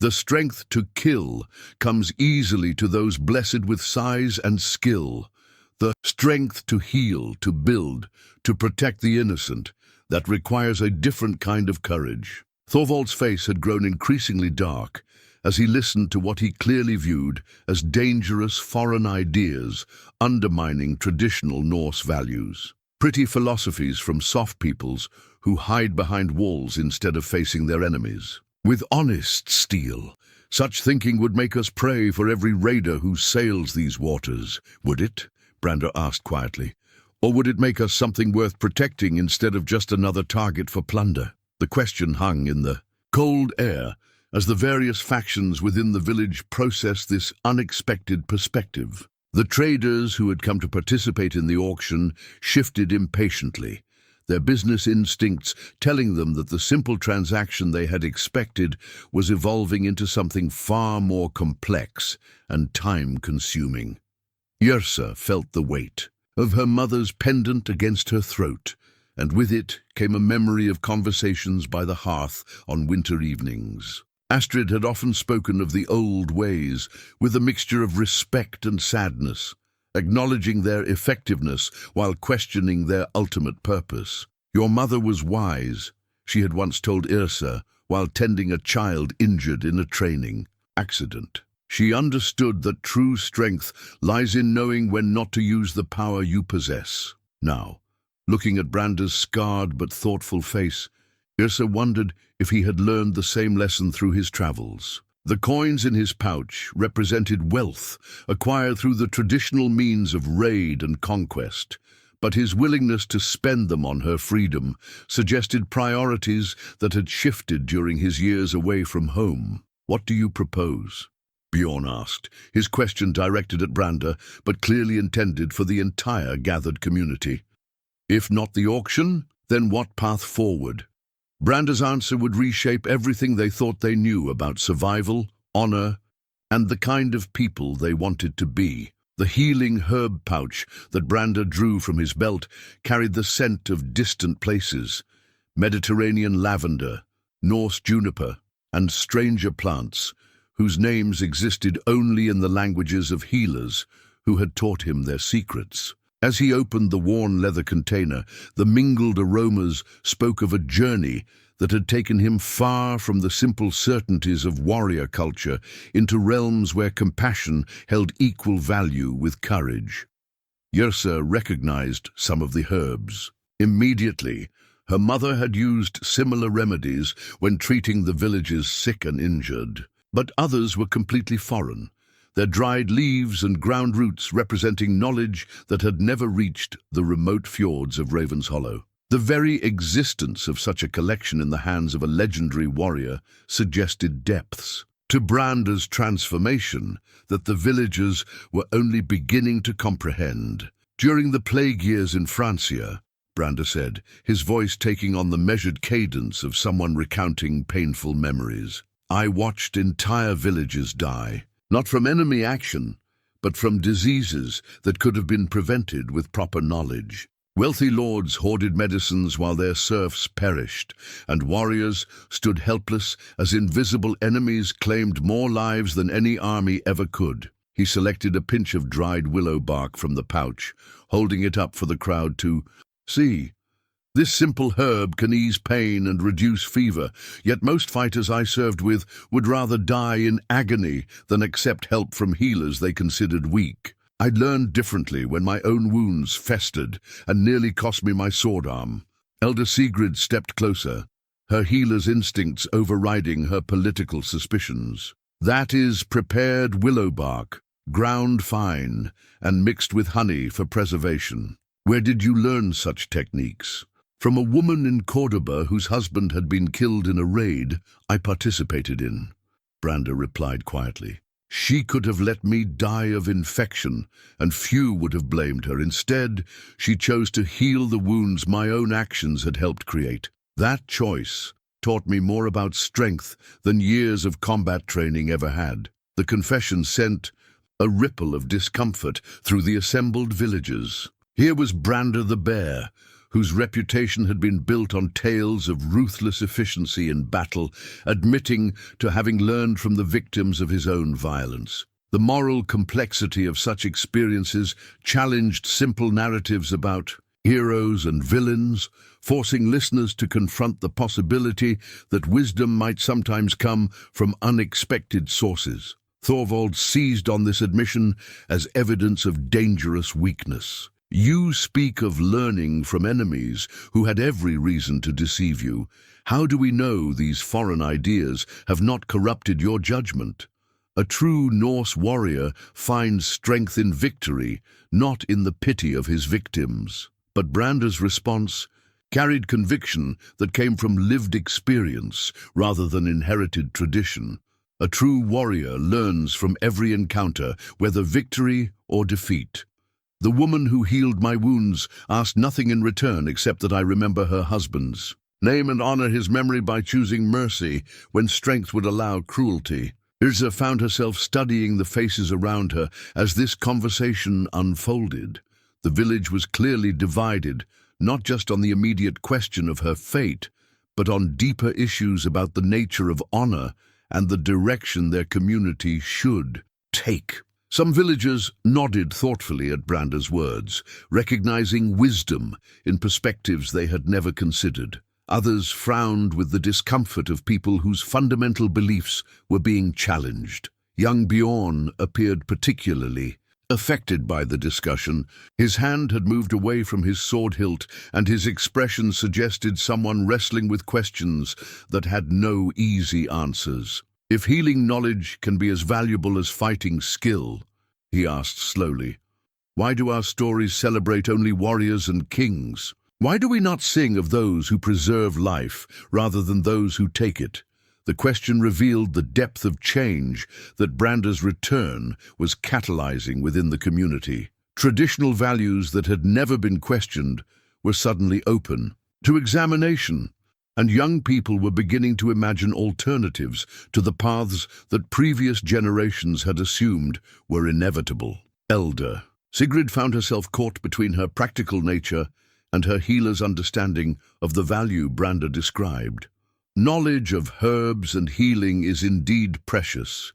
"The strength to kill comes easily to those blessed with size and skill. The strength to heal, to build, to protect the innocent, that requires a different kind of courage." Thorvald's face had grown increasingly dark as he listened to what he clearly viewed as dangerous foreign ideas undermining traditional Norse values. Pretty philosophies from soft peoples who hide behind walls instead of facing their enemies. "With honest steel, such thinking would make us prey for every raider who sails these waters, would it?" Brandr asked quietly. "Or would it make us something worth protecting instead of just another target for plunder?" The question hung in the cold air as the various factions within the village processed this unexpected perspective. The traders who had come to participate in the auction shifted impatiently, their business instincts telling them that the simple transaction they had expected was evolving into something far more complex and time-consuming. Yrsa felt the weight of her mother's pendant against her throat, and with it came a memory of conversations by the hearth on winter evenings. Astrid had often spoken of the old ways with a mixture of respect and sadness, acknowledging their effectiveness while questioning their ultimate purpose. "Your mother was wise," she had once told Yrsa while tending a child injured in a training accident. She understood that true strength lies in knowing when not to use the power you possess. Now, looking at Brandr's scarred but thoughtful face, Yrsa wondered if he had learned the same lesson through his travels. The coins in his pouch represented wealth acquired through the traditional means of raid and conquest, but his willingness to spend them on her freedom suggested priorities that had shifted during his years away from home. "What do you propose?" Bjorn asked, his question directed at Brandr, but clearly intended for the entire gathered community. If not the auction, then what path forward? Brandr's answer would reshape everything they thought they knew about survival, honor, and the kind of people they wanted to be. The healing herb pouch that Brandr drew from his belt carried the scent of distant places, Mediterranean lavender, Norse juniper, and stranger plants, whose names existed only in the languages of healers who had taught him their secrets. As he opened the worn leather container, the mingled aromas spoke of a journey that had taken him far from the simple certainties of warrior culture into realms where compassion held equal value with courage. Yrsa recognized some of the herbs. Immediately, her mother had used similar remedies when treating the village's sick and injured, but others were completely foreign, their dried leaves and ground roots representing knowledge that had never reached the remote fjords of Raven's Hollow. The very existence of such a collection in the hands of a legendary warrior suggested depths to Brandr's transformation that the villagers were only beginning to comprehend. "During the plague years in Francia," Brandr said, his voice taking on the measured cadence of someone recounting painful memories, "I watched entire villages die. Not from enemy action, but from diseases that could have been prevented with proper knowledge. Wealthy lords hoarded medicines while their serfs perished, and warriors stood helpless as invisible enemies claimed more lives than any army ever could." He selected a pinch of dried willow bark from the pouch, holding it up for the crowd to see. "This simple herb can ease pain and reduce fever, yet most fighters I served with would rather die in agony than accept help from healers they considered weak. I learned differently when my own wounds festered and nearly cost me my sword arm." Elder Sigrid stepped closer, her healer's instincts overriding her political suspicions. "That is prepared willow bark, ground fine and mixed with honey for preservation. Where did you learn such techniques?" "From a woman in Cordoba whose husband had been killed in a raid I participated in," Brandr replied quietly. "She could have let me die of infection, and few would have blamed her. Instead, she chose to heal the wounds my own actions had helped create. That choice taught me more about strength than years of combat training ever had." The confession sent a ripple of discomfort through the assembled villagers. Here was Brandr the Bear, whose reputation had been built on tales of ruthless efficiency in battle, admitting to having learned from the victims of his own violence. The moral complexity of such experiences challenged simple narratives about heroes and villains, forcing listeners to confront the possibility that wisdom might sometimes come from unexpected sources. Thorvald seized on this admission as evidence of dangerous weakness. "You speak of learning from enemies who had every reason to deceive you. How do we know these foreign ideas have not corrupted your judgment? A true Norse warrior finds strength in victory, not in the pity of his victims." But Brandr's response carried conviction that came from lived experience rather than inherited tradition. A true warrior learns from every encounter, whether victory or defeat. The woman who healed my wounds asked nothing in return except that I remember her husband's name and honor his memory by choosing mercy when strength would allow cruelty. Yrsa found herself studying the faces around her as this conversation unfolded. The village was clearly divided, not just on the immediate question of her fate, but on deeper issues about the nature of honor and the direction their community should take. Some villagers nodded thoughtfully at Brandr's words, recognizing wisdom in perspectives they had never considered. Others frowned with the discomfort of people whose fundamental beliefs were being challenged. Young Bjorn appeared particularly affected by the discussion. His hand had moved away from his sword hilt, and his expression suggested someone wrestling with questions that had no easy answers. "If healing knowledge can be as valuable as fighting skill," he asked slowly, "why do our stories celebrate only warriors and kings? Why do we not sing of those who preserve life rather than those who take it?" The question revealed the depth of change that Brandr's return was catalyzing within the community. Traditional values that had never been questioned were suddenly open to examination, and young people were beginning to imagine alternatives to the paths that previous generations had assumed were inevitable. Elder Sigrid found herself caught between her practical nature and her healer's understanding of the value Brandr described. "Knowledge of herbs and healing is indeed precious,"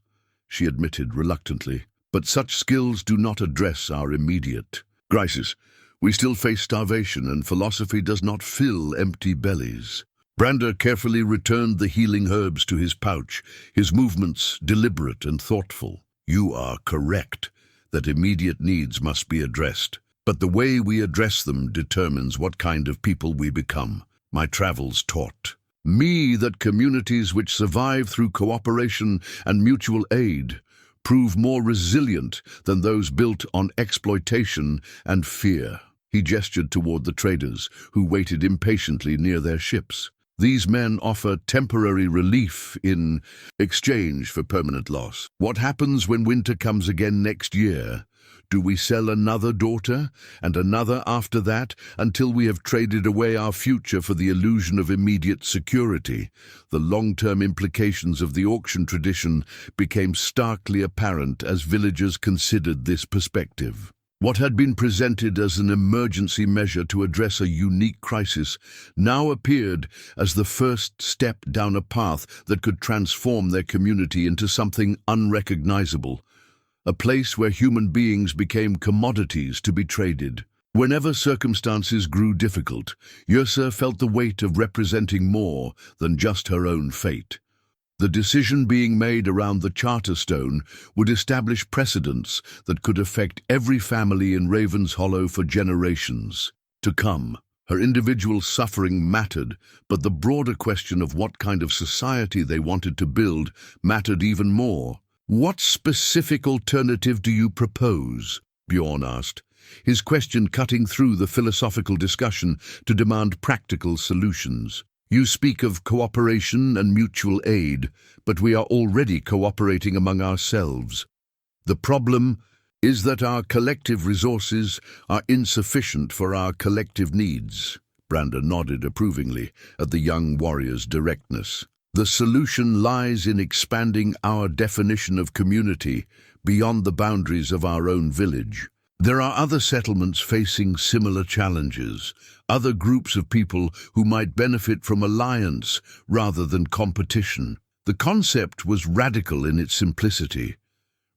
she admitted reluctantly, "but such skills do not address our immediate crisis. We still face starvation, and philosophy does not fill empty bellies." Brandr carefully returned the healing herbs to his pouch, his movements deliberate and thoughtful. "You are correct that immediate needs must be addressed, but the way we address them determines what kind of people we become. My travels taught me that communities which survive through cooperation and mutual aid prove more resilient than those built on exploitation and fear." He gestured toward the traders, who waited impatiently near their ships. "These men offer temporary relief in exchange for permanent loss. What happens when winter comes again next year? Do we sell another daughter, and another after that, until we have traded away our future for the illusion of immediate security?" The long-term implications of the auction tradition became starkly apparent as villagers considered this perspective. What had been presented as an emergency measure to address a unique crisis now appeared as the first step down a path that could transform their community into something unrecognizable, a place where human beings became commodities to be traded. Whenever circumstances grew difficult, Yrsa felt the weight of representing more than just her own fate. The decision being made around the Charterstone would establish precedents that could affect every family in Raven's Hollow for generations to come. Her individual suffering mattered, but the broader question of what kind of society they wanted to build mattered even more. "What specific alternative do you propose?" Bjorn asked, his question cutting through the philosophical discussion to demand practical solutions. "You speak of cooperation and mutual aid, but we are already cooperating among ourselves. The problem is that our collective resources are insufficient for our collective needs." Brandr nodded approvingly at the young warrior's directness. "The solution lies in expanding our definition of community beyond the boundaries of our own village. There are other settlements facing similar challenges, other groups of people who might benefit from alliance rather than competition." The concept was radical in its simplicity.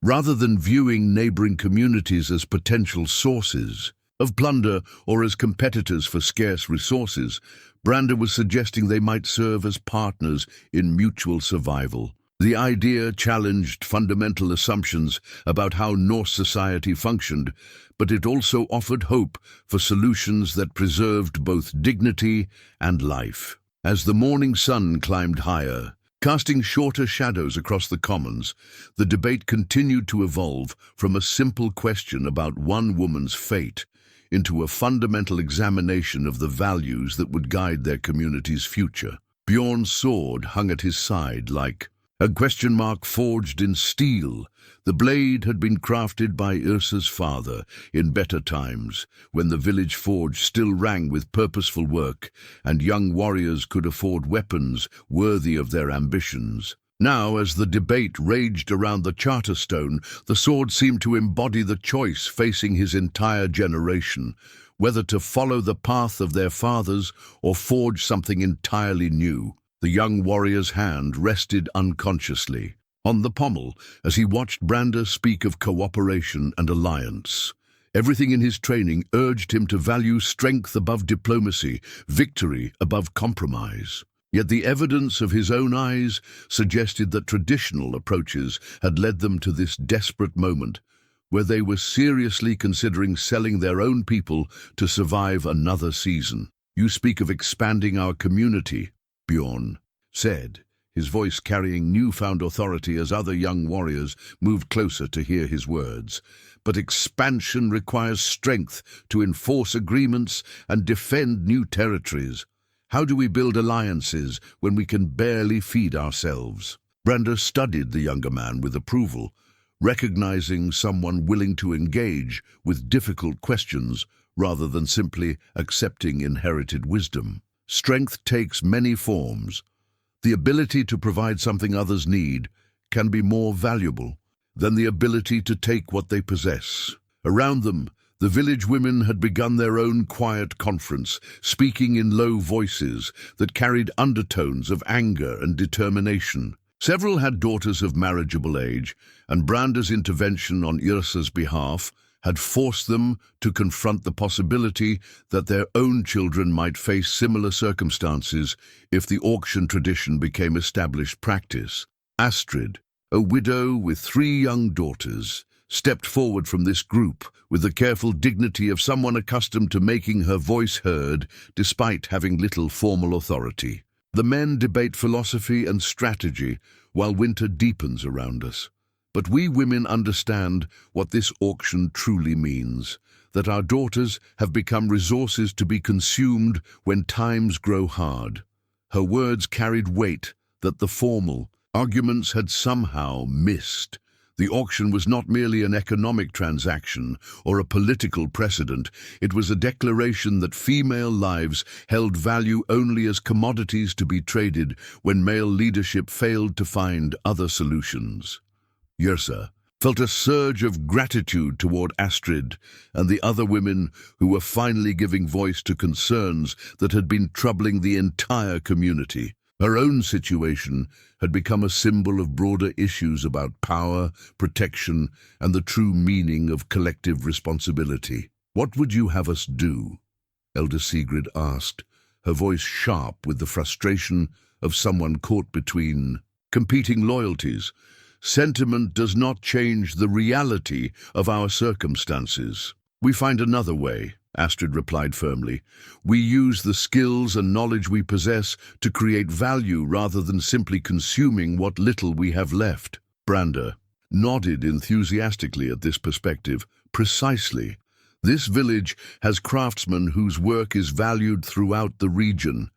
Rather than viewing neighboring communities as potential sources of plunder or as competitors for scarce resources, Brandr was suggesting they might serve as partners in mutual survival. The idea challenged fundamental assumptions about how Norse society functioned, but it also offered hope for solutions that preserved both dignity and life. As the morning sun climbed higher, casting shorter shadows across the commons, the debate continued to evolve from a simple question about one woman's fate into a fundamental examination of the values that would guide their community's future. Bjorn's sword hung at his side like A question mark forged in steel. The blade had been crafted by Yrsa's father in better times, when the village forge still rang with purposeful work, and young warriors could afford weapons worthy of their ambitions. Now, as the debate raged around the Charterstone, the sword seemed to embody the choice facing his entire generation, whether to follow the path of their fathers or forge something entirely new. The young warrior's hand rested unconsciously on the pommel as he watched Brandr speak of cooperation and alliance. Everything in his training urged him to value strength above diplomacy, victory above compromise. Yet the evidence of his own eyes suggested that traditional approaches had led them to this desperate moment, where they were seriously considering selling their own people to survive another season. "You speak of expanding our community," Bjorn said, his voice carrying newfound authority as other young warriors moved closer to hear his words. "But expansion requires strength to enforce agreements and defend new territories. How do we build alliances when we can barely feed ourselves?" Brandr studied the younger man with approval, recognizing someone willing to engage with difficult questions rather than simply accepting inherited wisdom. Strength takes many forms. The ability to provide something others need can be more valuable than the ability to take what they possess. Around them, the village women had begun their own quiet conference, speaking in low voices that carried undertones of anger and determination. Several had daughters of marriageable age, and Brandr's intervention on Yrsa's behalf had forced them to confront the possibility that their own children might face similar circumstances if the auction tradition became established practice. Astrid, a widow with 3 young daughters, stepped forward from this group with the careful dignity of someone accustomed to making her voice heard despite having little formal authority. "The men debate philosophy and strategy while winter deepens around us. But we women understand what this auction truly means, that our daughters have become resources to be consumed when times grow hard." Her words carried weight that the formal arguments had somehow missed. The auction was not merely an economic transaction or a political precedent. It was a declaration that female lives held value only as commodities to be traded when male leadership failed to find other solutions. Yrsa felt a surge of gratitude toward Astrid and the other women who were finally giving voice to concerns that had been troubling the entire community. Her own situation had become a symbol of broader issues about power, protection, and the true meaning of collective responsibility. "What would you have us do?" Elder Sigrid asked, her voice sharp with the frustration of someone caught between competing loyalties. "Sentiment does not change the reality of our circumstances." "We find another way," Astrid replied firmly. "We use the skills and knowledge we possess to create value rather than simply consuming what little we have left." Brandr nodded enthusiastically at this perspective. "Precisely. This village has craftsmen whose work is valued throughout the region.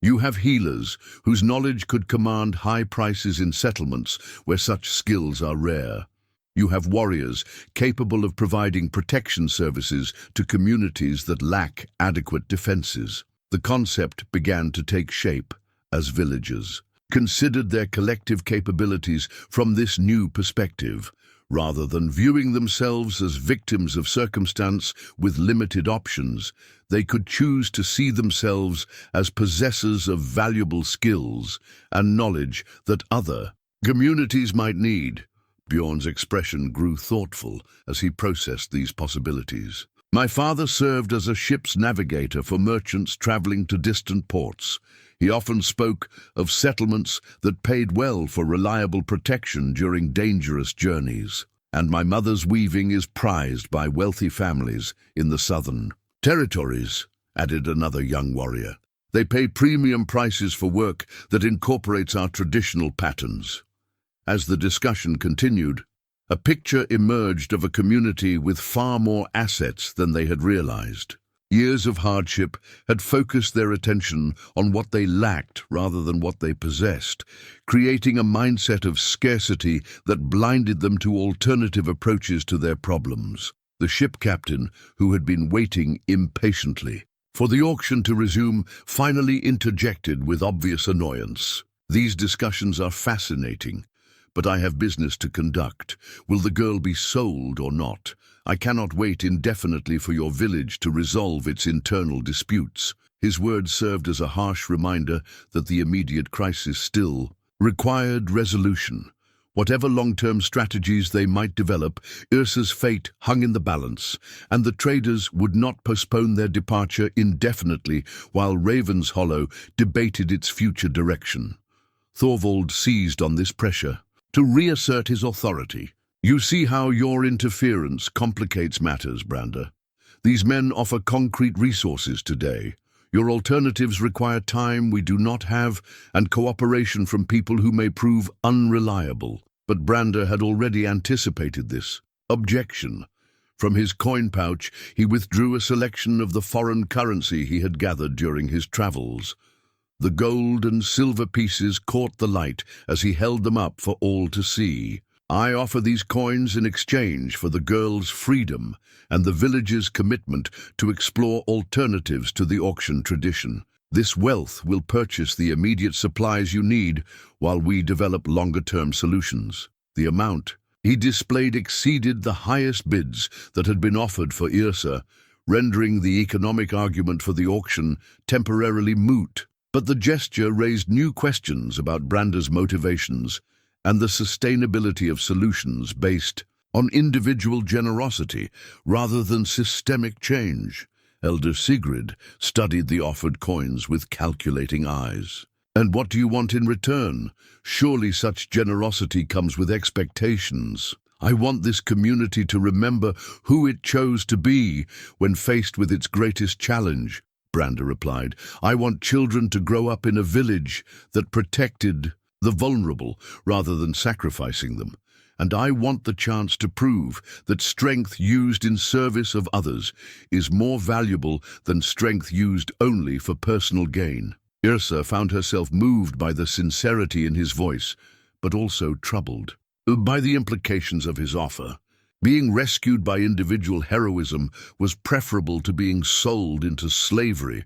You have healers whose knowledge could command high prices in settlements where such skills are rare. You have warriors capable of providing protection services to communities that lack adequate defenses." The concept began to take shape as villagers considered their collective capabilities from this new perspective. Rather than viewing themselves as victims of circumstance with limited options, they could choose to see themselves as possessors of valuable skills and knowledge that other communities might need. Bjorn's expression grew thoughtful as he processed these possibilities. "My father served as a ship's navigator for merchants traveling to distant ports. He often spoke of settlements that paid well for reliable protection during dangerous journeys. And my mother's weaving is prized by wealthy families in the southern territories," added another young warrior. "They pay premium prices for work that incorporates our traditional patterns." As the discussion continued, a picture emerged of a community with far more assets than they had realized. Years of hardship had focused their attention on what they lacked rather than what they possessed, creating a mindset of scarcity that blinded them to alternative approaches to their problems. The ship captain, who had been waiting impatiently for the auction to resume, finally interjected with obvious annoyance. "These discussions are fascinating, but I have business to conduct. Will the girl be sold or not? I cannot wait indefinitely for your village to resolve its internal disputes." His words served as a harsh reminder that the immediate crisis still required resolution. Whatever long-term strategies they might develop, Yrsa's fate hung in the balance, and the traders would not postpone their departure indefinitely while Raven's Hollow debated its future direction. Thorvald seized on this pressure to reassert his authority. "You see how your interference complicates matters, Brandr. These men offer concrete resources today. Your alternatives require time we do not have and cooperation from people who may prove unreliable." But Brandr had already anticipated this objection. From his coin pouch, he withdrew a selection of the foreign currency he had gathered during his travels. The gold and silver pieces caught the light as he held them up for all to see. "I offer these coins in exchange for the girl's freedom and the village's commitment to explore alternatives to the auction tradition. This wealth will purchase the immediate supplies you need while we develop longer-term solutions." The amount he displayed exceeded the highest bids that had been offered for Yrsa, rendering the economic argument for the auction temporarily moot. But the gesture raised new questions about Brandr's motivations and the sustainability of solutions based on individual generosity rather than systemic change. Elder Sigrid studied the offered coins with calculating eyes. "And what do you want in return? Surely such generosity comes with expectations." "I want this community to remember who it chose to be when faced with its greatest challenge," Brandr replied. "I want children to grow up in a village that protected the vulnerable rather than sacrificing them. And I want the chance to prove that strength used in service of others is more valuable than strength used only for personal gain." Yrsa found herself moved by the sincerity in his voice, but also troubled by the implications of his offer. Being rescued by individual heroism was preferable to being sold into slavery,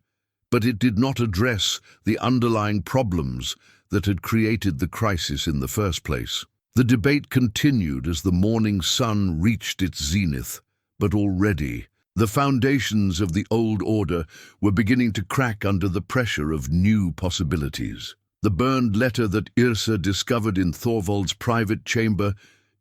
but it did not address the underlying problems that had created the crisis in the first place. The debate continued as the morning sun reached its zenith, but already the foundations of the old order were beginning to crack under the pressure of new possibilities. The burned letter that Yrsa discovered in Thorvald's private chamber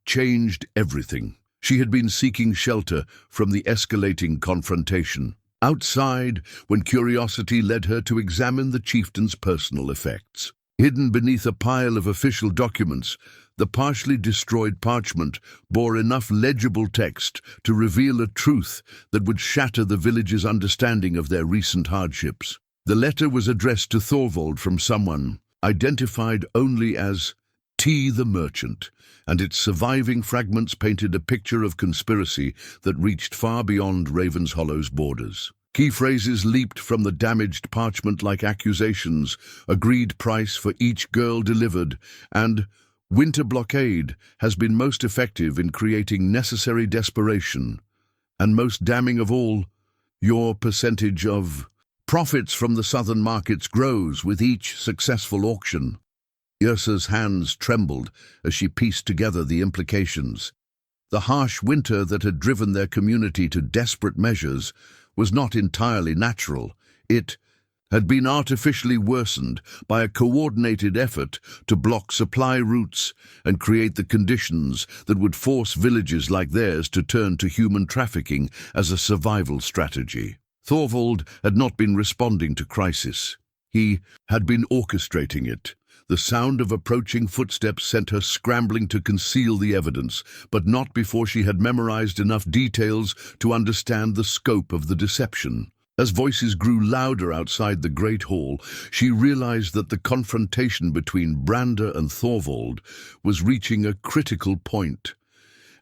changed everything. She had been seeking shelter from the escalating confrontation outside when curiosity led her to examine the chieftain's personal effects. Hidden beneath a pile of official documents, the partially destroyed parchment bore enough legible text to reveal a truth that would shatter the village's understanding of their recent hardships. The letter was addressed to Thorvald from someone identified only as T. the Merchant, and its surviving fragments painted a picture of conspiracy that reached far beyond Raven's Hollow's borders. Key phrases leaped from the damaged parchment like accusations, agreed price for each girl delivered, and winter blockade has been most effective in creating necessary desperation. And most damning of all, your percentage of profits from the southern markets grows with each successful auction. Yrsa's hands trembled as she pieced together the implications. The harsh winter that had driven their community to desperate measures was not entirely natural. It had been artificially worsened by a coordinated effort to block supply routes and create the conditions that would force villages like theirs to turn to human trafficking as a survival strategy. Thorvald had not been responding to crisis. He had been orchestrating it. The sound of approaching footsteps sent her scrambling to conceal the evidence, but not before she had memorized enough details to understand the scope of the deception. As voices grew louder outside the great hall, she realized that the confrontation between Brandr and Thorvald was reaching a critical point,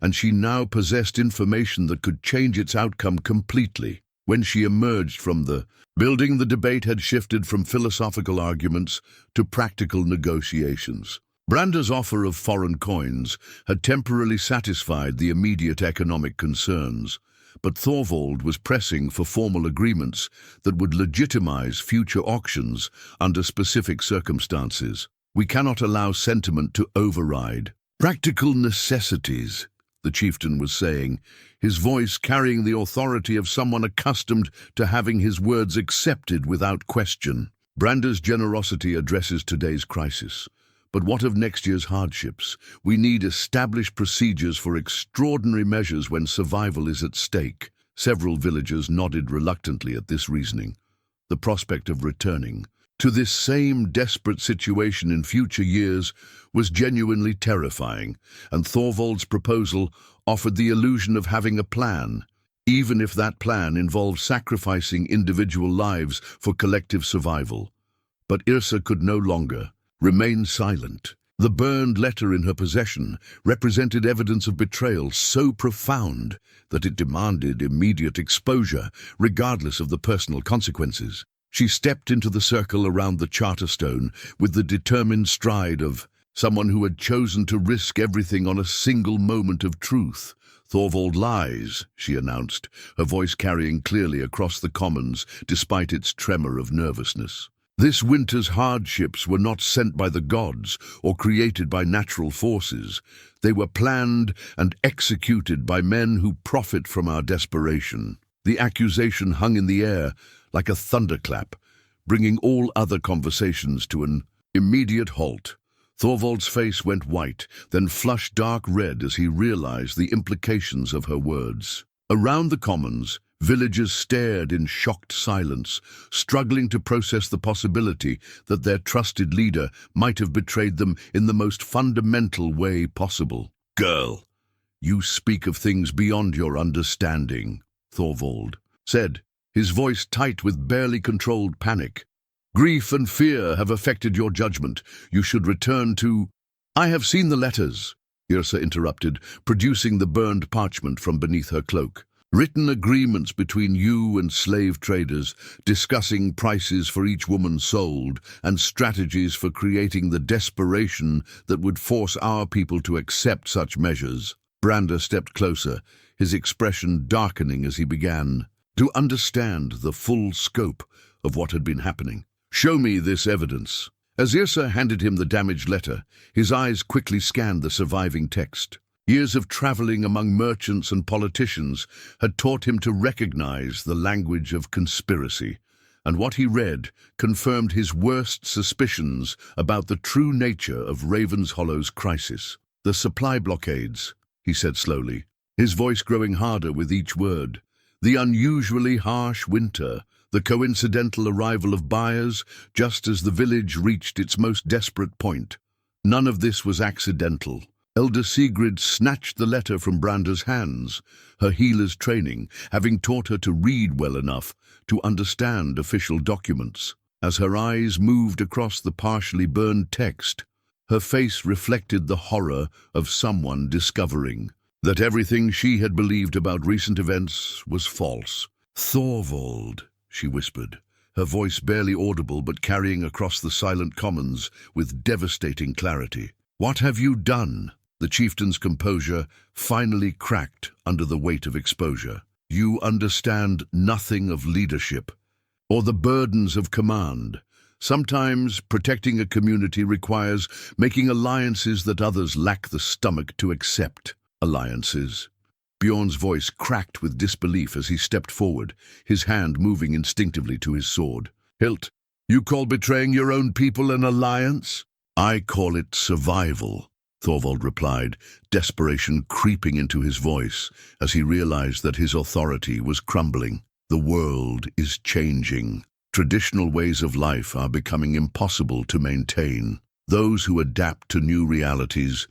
and she now possessed information that could change its outcome completely. When she emerged from the building, the debate had shifted from philosophical arguments to practical negotiations. Brandr's offer of foreign coins had temporarily satisfied the immediate economic concerns, but Thorvald was pressing for formal agreements that would legitimize future auctions under specific circumstances. We cannot allow sentiment to override practical necessities, the chieftain was saying, his voice carrying the authority of someone accustomed to having his words accepted without question. Brandr's generosity addresses today's crisis. But what of next year's hardships? We need established procedures for extraordinary measures when survival is at stake. Several villagers nodded reluctantly at this reasoning. The prospect of returning to this same desperate situation in future years was genuinely terrifying, and Thorvald's proposal offered the illusion of having a plan, even if that plan involved sacrificing individual lives for collective survival. But Yrsa could no longer remain silent. The burned letter in her possession represented evidence of betrayal so profound that it demanded immediate exposure, regardless of the personal consequences. She stepped into the circle around the Charterstone with the determined stride of someone who had chosen to risk everything on a single moment of truth. "Thorvald lies," she announced, her voice carrying clearly across the commons despite its tremor of nervousness. "This winter's hardships were not sent by the gods or created by natural forces. They were planned and executed by men who profit from our desperation." The accusation hung in the air like a thunderclap, bringing all other conversations to an immediate halt. Thorvald's face went white, then flushed dark red as he realized the implications of her words. Around the commons, villagers stared in shocked silence, struggling to process the possibility that their trusted leader might have betrayed them in the most fundamental way possible. "Girl, you speak of things beyond your understanding," Thorvald said, his voice tight with barely controlled panic. "Grief and fear have affected your judgment. You should return to—" "I have seen the letters," Yrsa interrupted, producing the burned parchment from beneath her cloak. "Written agreements between you and slave traders, discussing prices for each woman sold and strategies for creating the desperation that would force our people to accept such measures." Brandr stepped closer, his expression darkening as he began to understand the full scope of what had been happening. "Show me this evidence." As Yrsa handed him the damaged letter, his eyes quickly scanned the surviving text. Years of traveling among merchants and politicians had taught him to recognize the language of conspiracy, and what he read confirmed his worst suspicions about the true nature of Raven's-Hollow's crisis. "The supply blockades," he said slowly, his voice growing harder with each word. "The unusually harsh winter, the coincidental arrival of buyers just as the village reached its most desperate point. None of this was accidental." Elder Sigrid snatched the letter from Brandr's hands, her healer's training having taught her to read well enough to understand official documents. As her eyes moved across the partially burned text, her face reflected the horror of someone discovering that everything she had believed about recent events was false. "Thorvald," she whispered, her voice barely audible but carrying across the silent commons with devastating clarity. "What have you done?" The chieftain's composure finally cracked under the weight of exposure. "You understand nothing of leadership or the burdens of command. Sometimes protecting a community requires making alliances that others lack the stomach to accept." "Alliances?" Bjorn's voice cracked with disbelief as he stepped forward, his hand moving instinctively to his sword. "Hilt, you call betraying your own people an alliance?" "I call it survival," Thorvald replied, desperation creeping into his voice as he realized that his authority was crumbling. "The world is changing. Traditional ways of life are becoming impossible to maintain. Those who adapt to new realities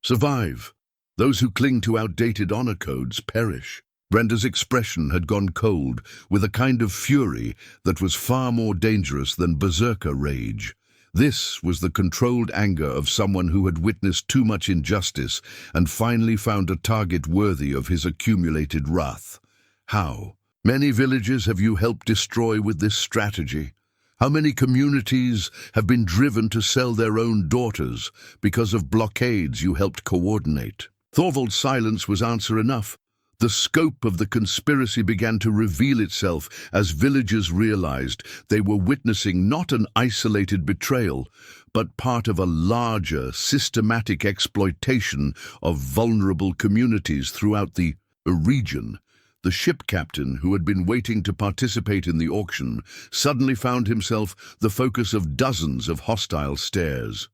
survive. Those who cling to outdated honor codes perish." Brandr's expression had gone cold with a kind of fury that was far more dangerous than berserker rage. This was the controlled anger of someone who had witnessed too much injustice and finally found a target worthy of his accumulated wrath. How Many villages have you helped destroy with this strategy? How many communities have been driven to sell their own daughters because of blockades you helped coordinate? Thorvald's silence was answer enough. The scope of the conspiracy began to reveal itself as villagers realized they were witnessing not an isolated betrayal, but part of a larger, systematic exploitation of vulnerable communities throughout the region. The ship captain, who had been waiting to participate in the auction, suddenly found himself the focus of dozens of hostile stares.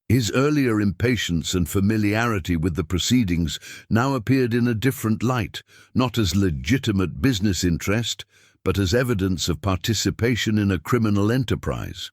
His earlier impatience and familiarity with the proceedings now appeared in a different light, not as legitimate business interest, but as evidence of participation in a criminal enterprise.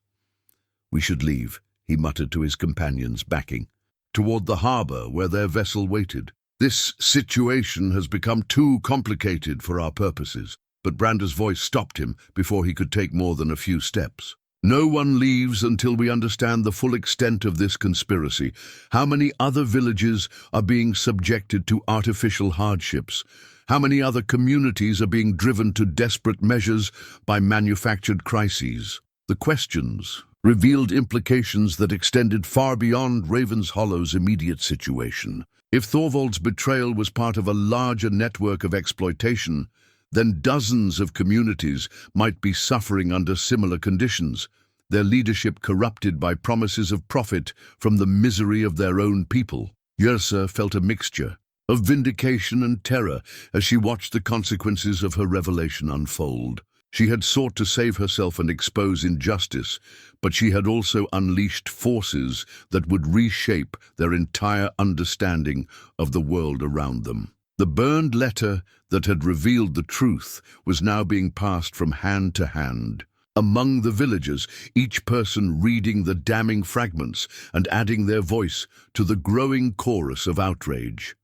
"We should leave," he muttered to his companions, backing toward the harbor where their vessel waited. "This situation has become too complicated for our purposes." But Brandr's voice stopped him before he could take more than a few steps. "No one leaves until we understand the full extent of this conspiracy. How many other villages are being subjected to artificial hardships? How many other communities are being driven to desperate measures by manufactured crises?" The questions revealed implications that extended far beyond Raven's Hollow's immediate situation. If Thorvald's betrayal was part of a larger network of exploitation, then dozens of communities might be suffering under similar conditions, their leadership corrupted by promises of profit from the misery of their own people. Yrsa felt a mixture of vindication and terror as she watched the consequences of her revelation unfold. She had sought to save herself and expose injustice, but she had also unleashed forces that would reshape their entire understanding of the world around them. The burned letter that had revealed the truth was now being passed from hand to hand. Among the villagers, each person reading the damning fragments and adding their voice to the growing chorus of outrage.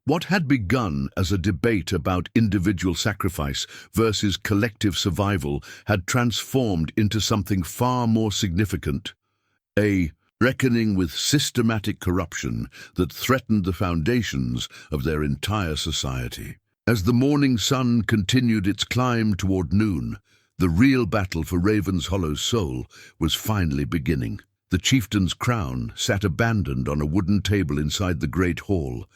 What had begun as a debate about individual sacrifice versus collective survival had transformed into something far more significant, a reckoning with systematic corruption that threatened the foundations of their entire society. As the morning sun continued its climb toward noon, the real battle for Raven's Hollow's soul was finally beginning. The chieftain's crown sat abandoned on a wooden table inside the great hall,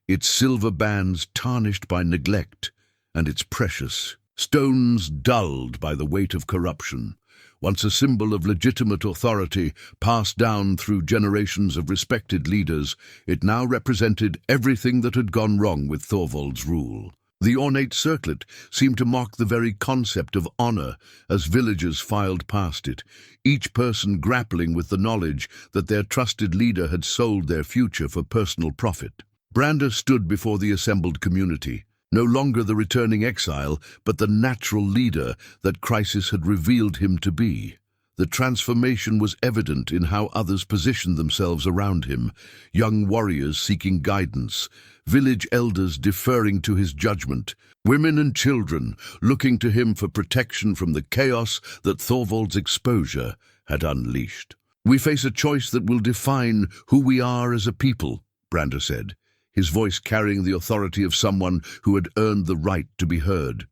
its silver bands tarnished by neglect and its precious stones dulled by the weight of corruption. Once a symbol of legitimate authority passed down through generations of respected leaders, it now represented everything that had gone wrong with Thorvald's rule. The ornate circlet seemed to mock the very concept of honor as villagers filed past it, each person grappling with the knowledge that their trusted leader had sold their future for personal profit. Brandr stood before the assembled community, no longer the returning exile, but the natural leader that crisis had revealed him to be. The transformation was evident in how others positioned themselves around him, young warriors seeking guidance, village elders deferring to his judgment, women and children looking to him for protection from the chaos that Thorvald's exposure had unleashed. "We face a choice that will define who we are as a people," Brandr said, his voice carrying the authority of someone who had earned the right to be heard.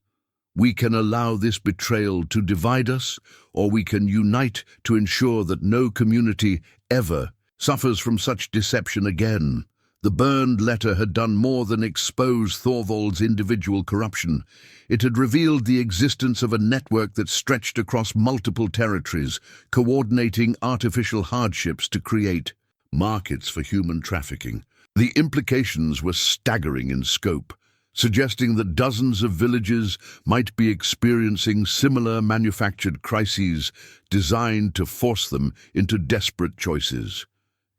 "We can allow this betrayal to divide us, or we can unite to ensure that no community ever suffers from such deception again." The burned letter had done more than expose Thorvald's individual corruption. It had revealed the existence of a network that stretched across multiple territories, coordinating artificial hardships to create markets for human trafficking. The implications were staggering in scope, suggesting that dozens of villages might be experiencing similar manufactured crises designed to force them into desperate choices.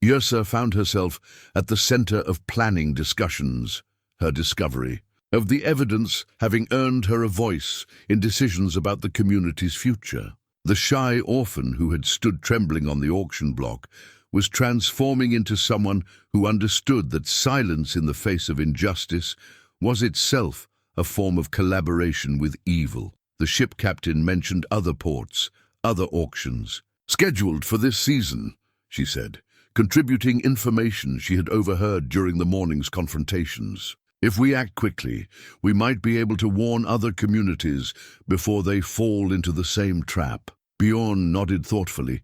Yrsa found herself at the center of planning discussions, her discovery of the evidence having earned her a voice in decisions about the community's future. The shy orphan who had stood trembling on the auction block was transforming into someone who understood that silence in the face of injustice was itself a form of collaboration with evil. The ship captain mentioned other ports, other auctions, scheduled for this season, she said, contributing information she had overheard during the morning's confrontations. If we act quickly, we might be able to warn other communities before they fall into the same trap. Bjorn nodded thoughtfully,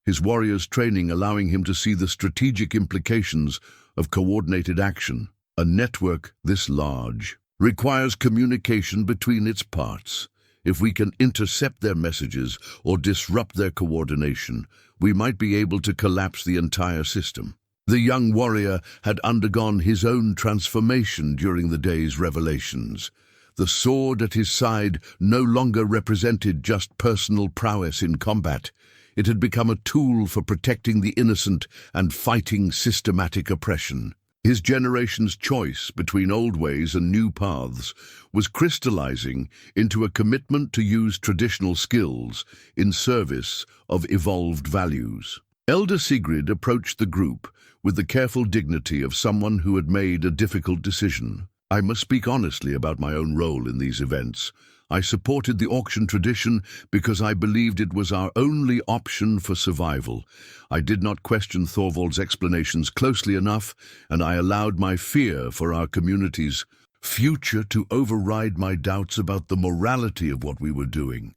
his warrior's training allowing him to see the strategic implications of coordinated action. A network this large requires communication between its parts. If we can intercept their messages or disrupt their coordination, we might be able to collapse the entire system. The young warrior had undergone his own transformation during the day's revelations. The sword at his side no longer represented just personal prowess in combat. It had become a tool for protecting the innocent and fighting systematic oppression. His generation's choice between old ways and new paths was crystallizing into a commitment to use traditional skills in service of evolved values. Elder Sigrid approached the group with the careful dignity of someone who had made a difficult decision. I must speak honestly about my own role in these events. I supported the auction tradition because I believed it was our only option for survival. I did not question Thorvald's explanations closely enough, and I allowed my fear for our community's future to override my doubts about the morality of what we were doing.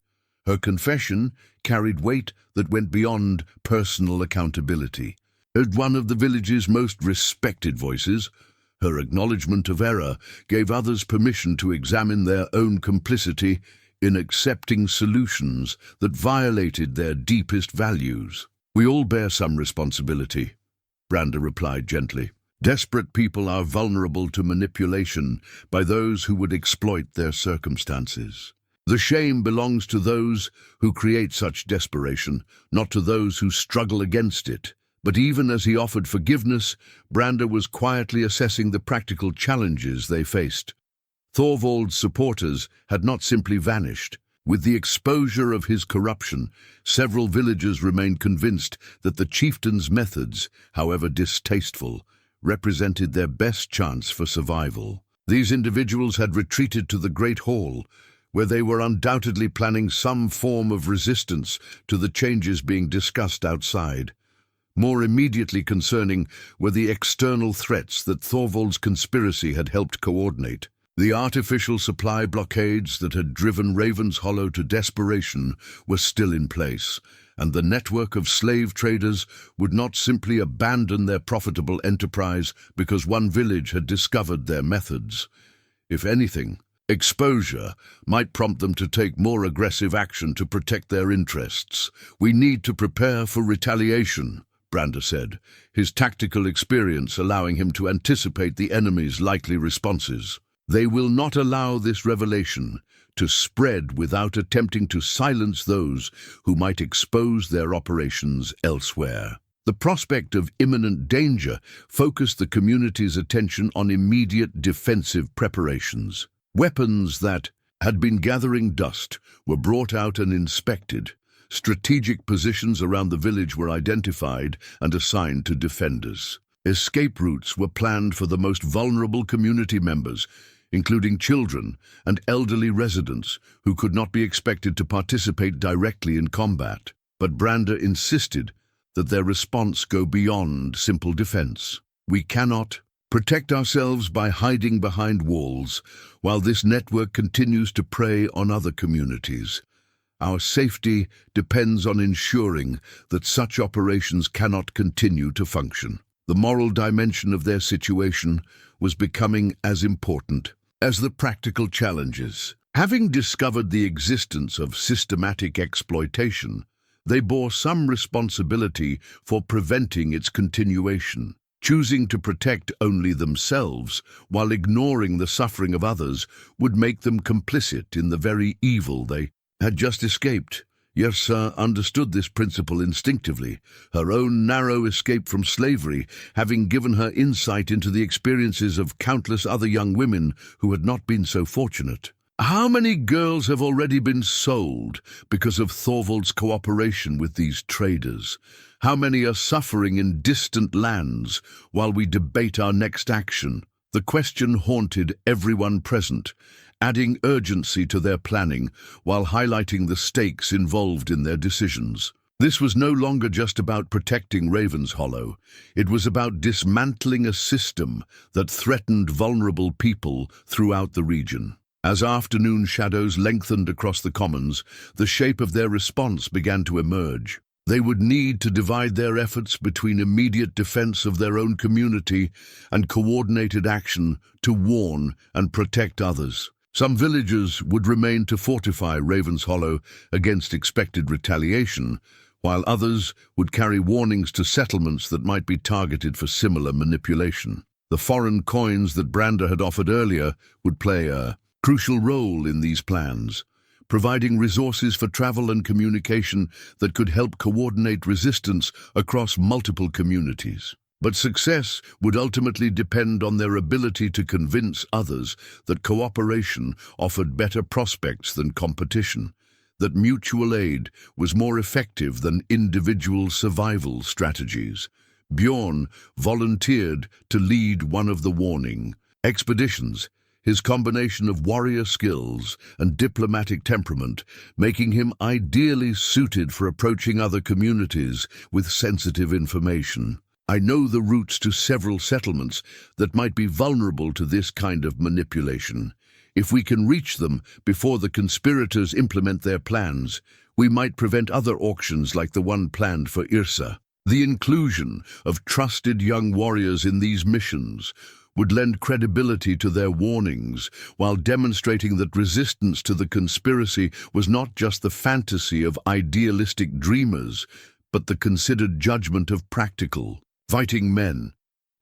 Her confession carried weight that went beyond personal accountability. As one of the village's most respected voices, her acknowledgement of error gave others permission to examine their own complicity in accepting solutions that violated their deepest values. We all bear some responsibility, Brandr replied gently. Desperate people are vulnerable to manipulation by those who would exploit their circumstances. The shame belongs to those who create such desperation, not to those who struggle against it. But even as he offered forgiveness, Brandr was quietly assessing the practical challenges they faced. Thorvald's supporters had not simply vanished. With the exposure of his corruption, several villagers remained convinced that the chieftain's methods, however distasteful, represented their best chance for survival. These individuals had retreated to the Great Hall, where they were undoubtedly planning some form of resistance to the changes being discussed outside. More immediately concerning were the external threats that Thorvald's conspiracy had helped coordinate. The artificial supply blockades that had driven Raven's Hollow to desperation were still in place, and the network of slave traders would not simply abandon their profitable enterprise because one village had discovered their methods. If anything, exposure might prompt them to take more aggressive action to protect their interests. We need to prepare for retaliation, Brandr said, his tactical experience allowing him to anticipate the enemy's likely responses. They will not allow this revelation to spread without attempting to silence those who might expose their operations elsewhere. The prospect of imminent danger focused the community's attention on immediate defensive preparations. Weapons that had been gathering dust were brought out and inspected. Strategic positions around the village were identified and assigned to defenders. Escape routes were planned for the most vulnerable community members, including children and elderly residents who could not be expected to participate directly in combat. But Brandr insisted that their response go beyond simple defense. We cannot protect ourselves by hiding behind walls while this network continues to prey on other communities. Our safety depends on ensuring that such operations cannot continue to function. The moral dimension of their situation was becoming as important as the practical challenges. Having discovered the existence of systematic exploitation, they bore some responsibility for preventing its continuation. Choosing to protect only themselves while ignoring the suffering of others would make them complicit in the very evil they had just escaped. Yrsa understood this principle instinctively, her own narrow escape from slavery having given her insight into the experiences of countless other young women who had not been so fortunate. How many girls have already been sold because of Thorvald's cooperation with these traders? How many are suffering in distant lands while we debate our next action? The question haunted everyone present, adding urgency to their planning while highlighting the stakes involved in their decisions. This was no longer just about protecting Ravenshollow. It was about dismantling a system that threatened vulnerable people throughout the region. As afternoon shadows lengthened across the commons, the shape of their response began to emerge. They would need to divide their efforts between immediate defense of their own community and coordinated action to warn and protect others. Some villagers would remain to fortify Ravenshollow against expected retaliation, while others would carry warnings to settlements that might be targeted for similar manipulation. The foreign coins that Brandr had offered earlier would play a crucial role in these plans, providing resources for travel and communication that could help coordinate resistance across multiple communities. But success would ultimately depend on their ability to convince others that cooperation offered better prospects than competition, that mutual aid was more effective than individual survival strategies. Bjorn volunteered to lead one of the warning expeditions, his combination of warrior skills and diplomatic temperament making him ideally suited for approaching other communities with sensitive information. I know the routes to several settlements that might be vulnerable to this kind of manipulation. If we can reach them before the conspirators implement their plans, we might prevent other auctions like the one planned for Yrsa. The inclusion of trusted young warriors in these missions would lend credibility to their warnings, while demonstrating that resistance to the conspiracy was not just the fantasy of idealistic dreamers, but the considered judgment of practical, fighting men.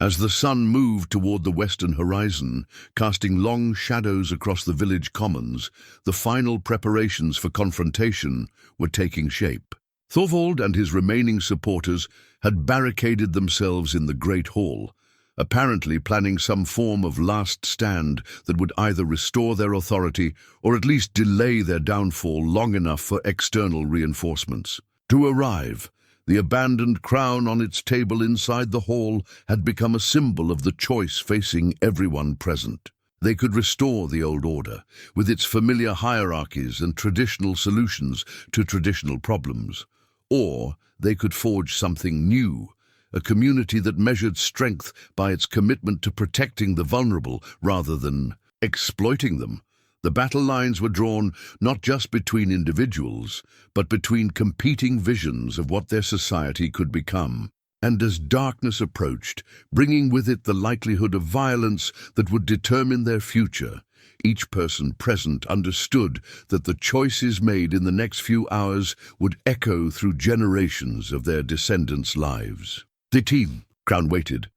As the sun moved toward the western horizon, casting long shadows across the village commons, the final preparations for confrontation were taking shape. Thorvald and his remaining supporters had barricaded themselves in the Great Hall, apparently planning some form of last stand that would either restore their authority or at least delay their downfall long enough for external reinforcements to arrive. The abandoned crown on its table inside the hall had become a symbol of the choice facing everyone present. They could restore the old order, with its familiar hierarchies and traditional solutions to traditional problems. Or they could forge something new, a community that measured strength by its commitment to protecting the vulnerable rather than exploiting them. The battle lines were drawn not just between individuals, but between competing visions of what their society could become. And as darkness approached, bringing with it the likelihood of violence that would determine their future, each person present understood that the choices made in the next few hours would echo through generations of their descendants' lives. The team, crown-weighted,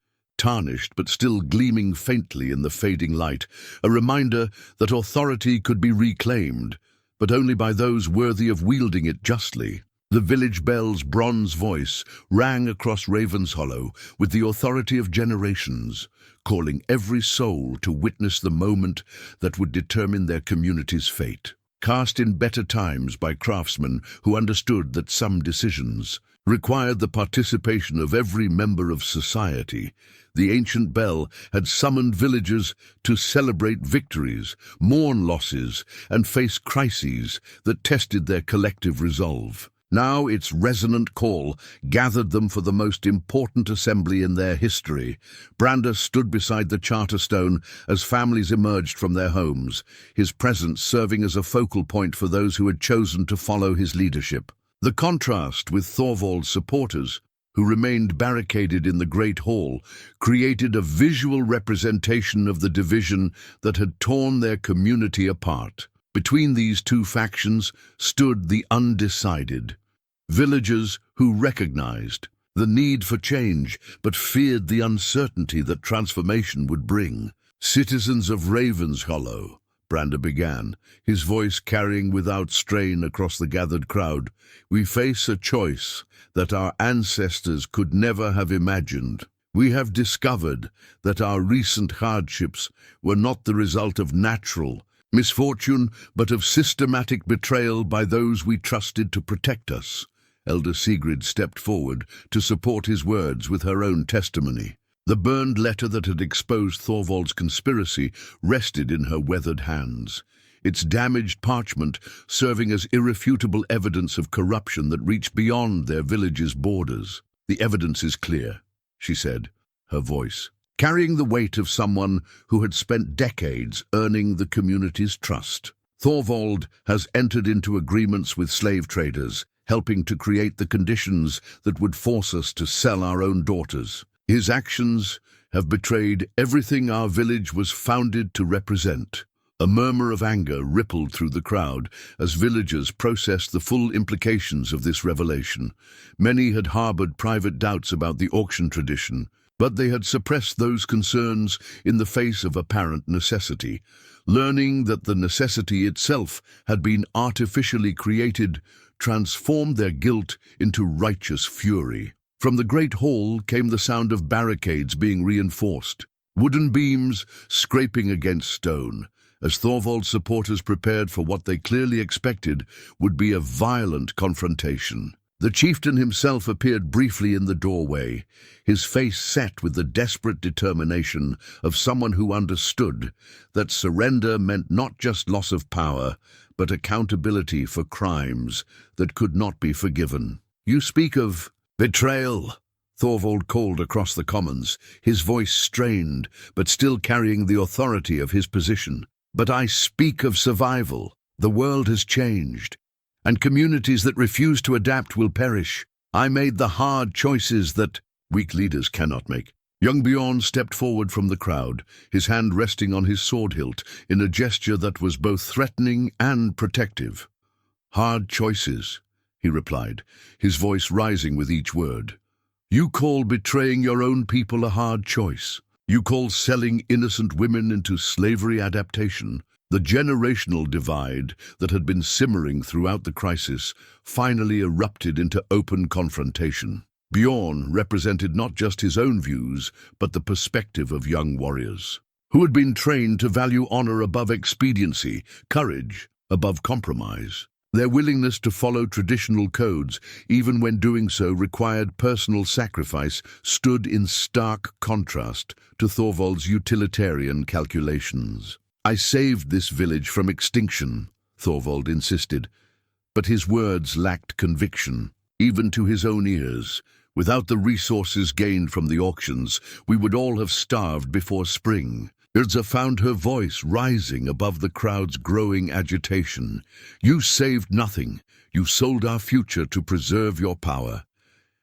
tarnished but still gleaming faintly in the fading light, a reminder that authority could be reclaimed, but only by those worthy of wielding it justly. The village bell's bronze voice rang across Ravenshollow with the authority of generations, calling every soul to witness the moment that would determine their community's fate. Cast in better times by craftsmen who understood that some decisions required the participation of every member of society, the ancient bell had summoned villagers to celebrate victories, mourn losses, and face crises that tested their collective resolve. Now its resonant call gathered them for the most important assembly in their history. Brandr stood beside the charter stone as families emerged from their homes, his presence serving as a focal point for those who had chosen to follow his leadership. The contrast with Thorvald's supporters, who remained barricaded in the Great Hall, created a visual representation of the division that had torn their community apart. Between these two factions stood the undecided, villagers who recognized the need for change but feared the uncertainty that transformation would bring. Citizens of Ravenshollow, Brandr began, his voice carrying without strain across the gathered crowd, we face a choice that our ancestors could never have imagined. We have discovered that our recent hardships were not the result of natural misfortune, but of systematic betrayal by those we trusted to protect us. Elder Sigrid stepped forward to support his words with her own testimony. The burned letter that had exposed Thorvald's conspiracy rested in her weathered hands, its damaged parchment serving as irrefutable evidence of corruption that reached beyond their village's borders. "The evidence is clear," she said, her voice carrying the weight of someone who had spent decades earning the community's trust. "Thorvald has entered into agreements with slave traders, helping to create the conditions that would force us to sell our own daughters. His actions have betrayed everything our village was founded to represent." A murmur of anger rippled through the crowd as villagers processed the full implications of this revelation. Many had harbored private doubts about the auction tradition, but they had suppressed those concerns in the face of apparent necessity. Learning that the necessity itself had been artificially created transformed their guilt into righteous fury. From the great hall came the sound of barricades being reinforced, wooden beams scraping against stone, as Thorvald's supporters prepared for what they clearly expected would be a violent confrontation. The chieftain himself appeared briefly in the doorway, his face set with the desperate determination of someone who understood that surrender meant not just loss of power, but accountability for crimes that could not be forgiven. "You speak of betrayal," Thorvald called across the commons, his voice strained, but still carrying the authority of his position. "But I speak of survival. The world has changed, and communities that refuse to adapt will perish. I made the hard choices that weak leaders cannot make." Young Bjorn stepped forward from the crowd, his hand resting on his sword hilt in a gesture that was both threatening and protective. "Hard choices," he replied, his voice rising with each word. "You call betraying your own people a hard choice. You call selling innocent women into slavery adaptation." The generational divide that had been simmering throughout the crisis finally erupted into open confrontation. Bjorn represented not just his own views, but the perspective of young warriors, who had been trained to value honor above expediency, courage above compromise. Their willingness to follow traditional codes, even when doing so required personal sacrifice, stood in stark contrast to Thorvald's utilitarian calculations. "I saved this village from extinction," Thorvald insisted, but his words lacked conviction, even to his own ears. "Without the resources gained from the auctions, we would all have starved before spring." Yrsa found her voice rising above the crowd's growing agitation. "You saved nothing. You sold our future to preserve your power.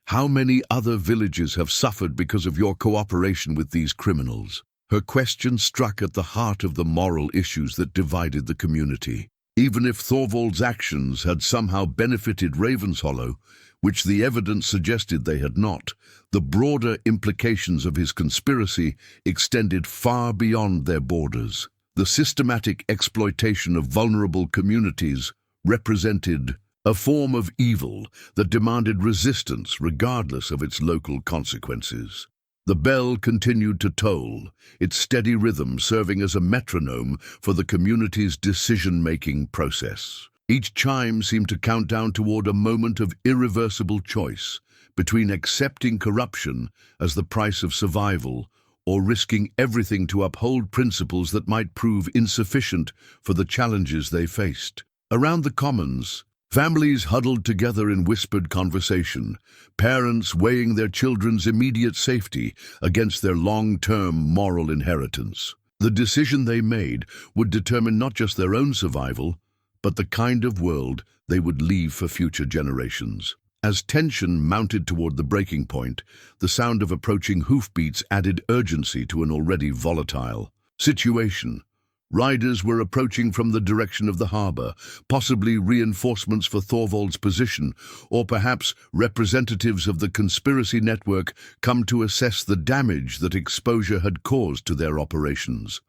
How many other villages have suffered because of your cooperation with these criminals?" Her question struck at the heart of the moral issues that divided the community. Even if Thorvald's actions had somehow benefited Ravenshollow, which the evidence suggested they had not, the broader implications of his conspiracy extended far beyond their borders. The systematic exploitation of vulnerable communities represented a form of evil that demanded resistance regardless of its local consequences. The bell continued to toll, its steady rhythm serving as a metronome for the community's decision-making process. Each chime seemed to count down toward a moment of irreversible choice between accepting corruption as the price of survival or risking everything to uphold principles that might prove insufficient for the challenges they faced. Around the commons, families huddled together in whispered conversation, parents weighing their children's immediate safety against their long-term moral inheritance. The decision they made would determine not just their own survival, but the kind of world they would leave for future generations. As tension mounted toward the breaking point, the sound of approaching hoofbeats added urgency to an already volatile situation. Riders were approaching from the direction of the harbor, possibly reinforcements for Thorvald's position, or perhaps representatives of the conspiracy network come to assess the damage that exposure had caused to their operations.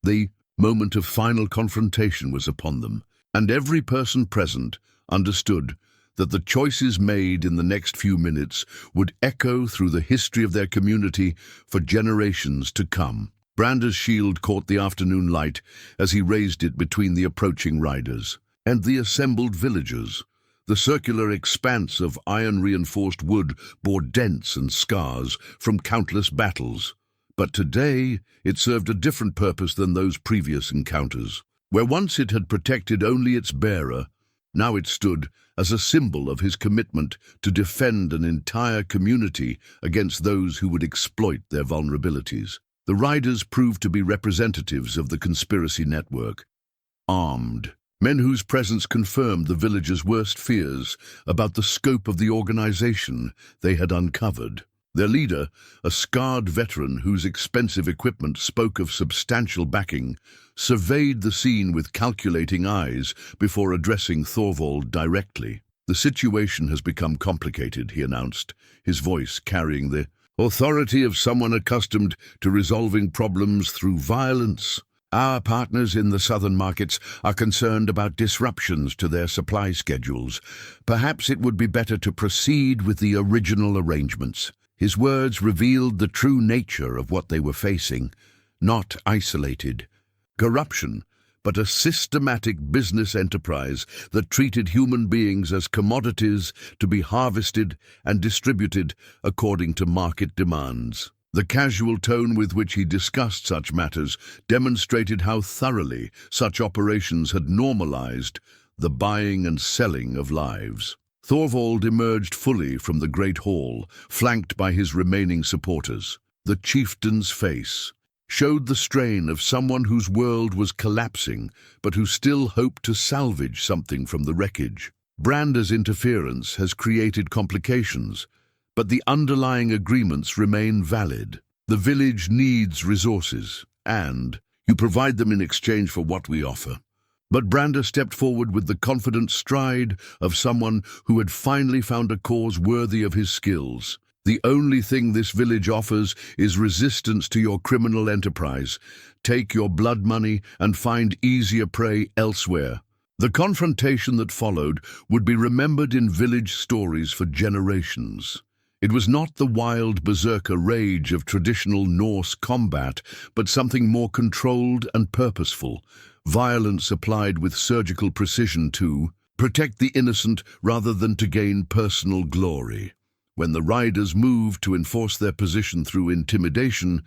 The moment of final confrontation was upon them, and every person present understood that the choices made in the next few minutes would echo through the history of their community for generations to come. Brandr's shield caught the afternoon light as he raised it between the approaching riders and the assembled villagers. The circular expanse of iron-reinforced wood bore dents and scars from countless battles, but today it served a different purpose than those previous encounters. Where once it had protected only its bearer, now it stood as a symbol of his commitment to defend an entire community against those who would exploit their vulnerabilities. The riders proved to be representatives of the conspiracy network, armed. Men whose presence confirmed the villagers' worst fears about the scope of the organization they had uncovered. Their leader, a scarred veteran whose expensive equipment spoke of substantial backing, surveyed the scene with calculating eyes before addressing Thorvald directly. "The situation has become complicated," he announced, his voice carrying the authority of someone accustomed to resolving problems through violence. "Our partners in the southern markets are concerned about disruptions to their supply schedules. Perhaps it would be better to proceed with the original arrangements." His words revealed the true nature of what they were facing, not isolated corruption, but a systematic business enterprise that treated human beings as commodities to be harvested and distributed according to market demands. The casual tone with which he discussed such matters demonstrated how thoroughly such operations had normalized the buying and selling of lives. Thorvald emerged fully from the great hall, flanked by his remaining supporters. The chieftain's face showed the strain of someone whose world was collapsing, but who still hoped to salvage something from the wreckage. Brandr's interference has created complications, but the underlying agreements remain valid. The village needs resources, and you provide them in exchange for what we offer. But Brandr stepped forward with the confident stride of someone who had finally found a cause worthy of his skills. "The only thing this village offers is resistance to your criminal enterprise. Take your blood money and find easier prey elsewhere." The confrontation that followed would be remembered in village stories for generations. It was not the wild berserker rage of traditional Norse combat, but something more controlled and purposeful. Violence applied with surgical precision to protect the innocent rather than to gain personal glory. When the riders moved to enforce their position through intimidation,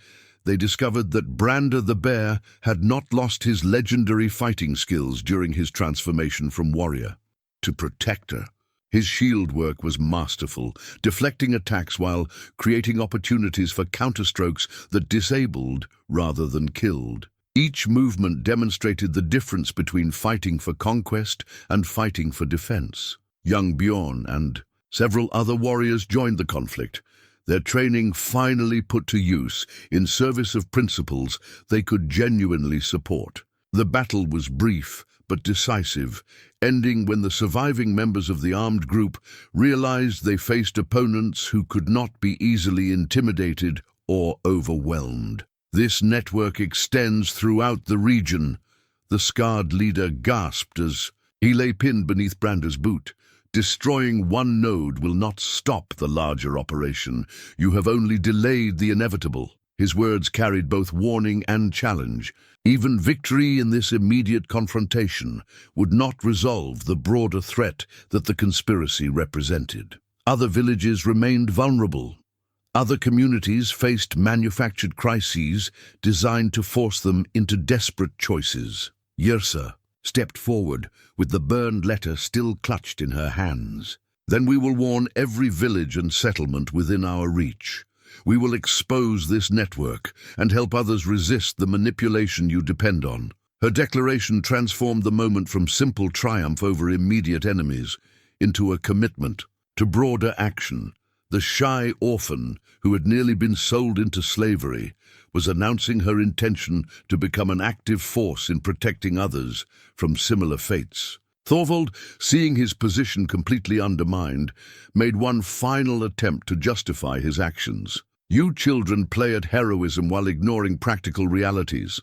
they discovered that Brandr the Bear had not lost his legendary fighting skills during his transformation from warrior to protector. His shield work was masterful, deflecting attacks while creating opportunities for counterstrokes that disabled rather than killed. Each movement demonstrated the difference between fighting for conquest and fighting for defense. Young Bjorn and several other warriors joined the conflict, their training finally put to use in service of principles they could genuinely support. The battle was brief but decisive, ending when the surviving members of the armed group realized they faced opponents who could not be easily intimidated or overwhelmed. "This network extends throughout the region," the scarred leader gasped as he lay pinned beneath Brandr's boot. "Destroying one node will not stop the larger operation. You have only delayed the inevitable." His words carried both warning and challenge. Even victory in this immediate confrontation would not resolve the broader threat that the conspiracy represented. Other villages remained vulnerable. Other communities faced manufactured crises designed to force them into desperate choices. Yrsa stepped forward with the burned letter still clutched in her hands. "Then we will warn every village and settlement within our reach. We will expose this network and help others resist the manipulation you depend on." Her declaration transformed the moment from simple triumph over immediate enemies into a commitment to broader action. The shy orphan, who had nearly been sold into slavery, was announcing her intention to become an active force in protecting others from similar fates. Thorvald, seeing his position completely undermined, made one final attempt to justify his actions. "You children play at heroism while ignoring practical realities.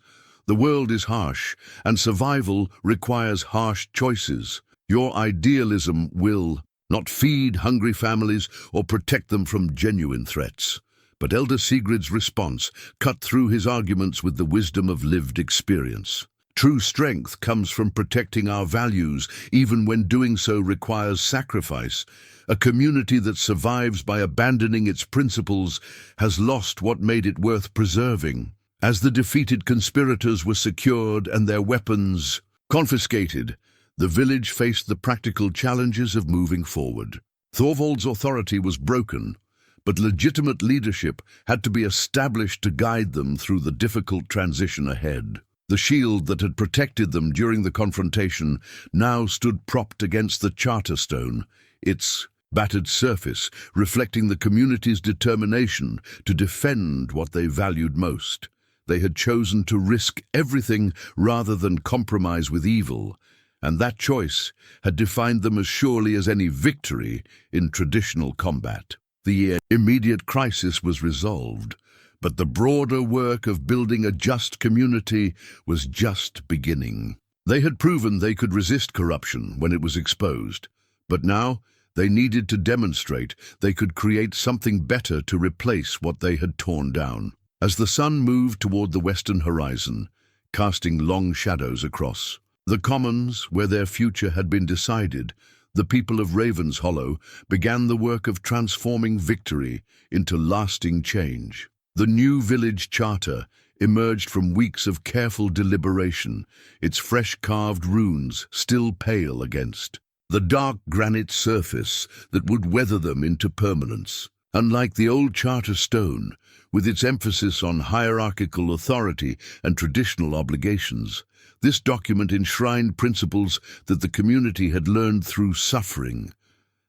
The world is harsh, and survival requires harsh choices. Your idealism will not feed hungry families or protect them from genuine threats." But Elder Sigrid's response cut through his arguments with the wisdom of lived experience. "True strength comes from protecting our values, even when doing so requires sacrifice. A community that survives by abandoning its principles has lost what made it worth preserving." As the defeated conspirators were secured and their weapons Confiscated, the village faced the practical challenges of moving forward. Thorvald's authority was broken, but legitimate leadership had to be established to guide them through the difficult transition ahead. The shield that had protected them during the confrontation now stood propped against the Charterstone, its battered surface reflecting the community's determination to defend what they valued most. They had chosen to risk everything rather than compromise with evil, and that choice had defined them as surely as any victory in traditional combat. The immediate crisis was resolved, but the broader work of building a just community was just beginning. They had proven they could resist corruption when it was exposed, but now they needed to demonstrate they could create something better to replace what they had torn down. As the sun moved toward the western horizon, casting long shadows across the commons where their future had been decided, the people of Raven's Hollow began the work of transforming victory into lasting change. The new village charter emerged from weeks of careful deliberation, its fresh-carved runes still pale against the dark granite surface that would weather them into permanence. Unlike the old charter stone, with its emphasis on hierarchical authority and traditional obligations, this document enshrined principles that the community had learned through suffering: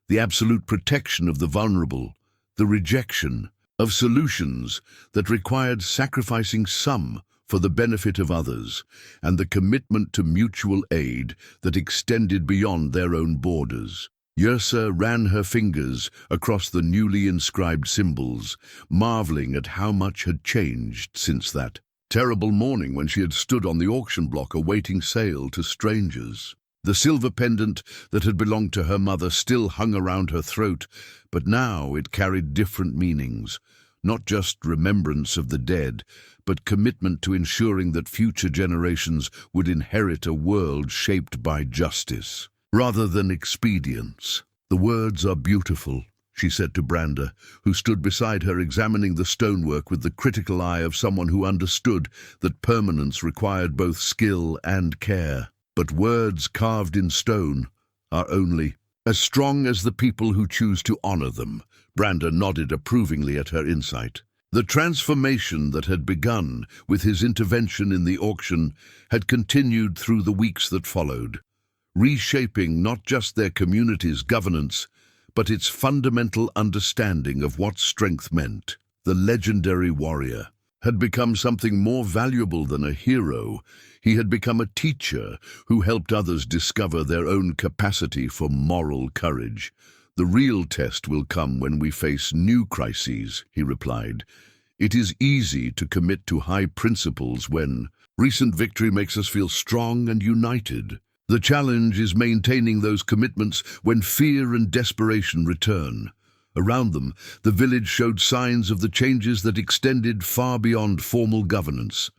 the absolute protection of the vulnerable, the rejection of solutions that required sacrificing some for the benefit of others, and the commitment to mutual aid that extended beyond their own borders. Yrsa ran her fingers across the newly inscribed symbols, marveling at how much had changed since that terrible morning when she had stood on the auction block awaiting sale to strangers. The silver pendant that had belonged to her mother still hung around her throat, but now it carried different meanings. Not just remembrance of the dead, but commitment to ensuring that future generations would inherit a world shaped by justice, rather than expedience. "The words are beautiful," she said to Brandr, who stood beside her examining the stonework with the critical eye of someone who understood that permanence required both skill and care. "But words carved in stone are only as strong as the people who choose to honor them." Brandr nodded approvingly at her insight. The transformation that had begun with his intervention in the auction had continued through the weeks that followed, reshaping not just their community's governance, but its fundamental understanding of what strength meant. The legendary warrior had become something more valuable than a hero. He had become a teacher who helped others discover their own capacity for moral courage. "The real test will come when we face new crises," he replied. "It is easy to commit to high principles when recent victory makes us feel strong and united. The challenge is maintaining those commitments when fear and desperation return." Around them, the village showed signs of the changes that extended far beyond formal governance.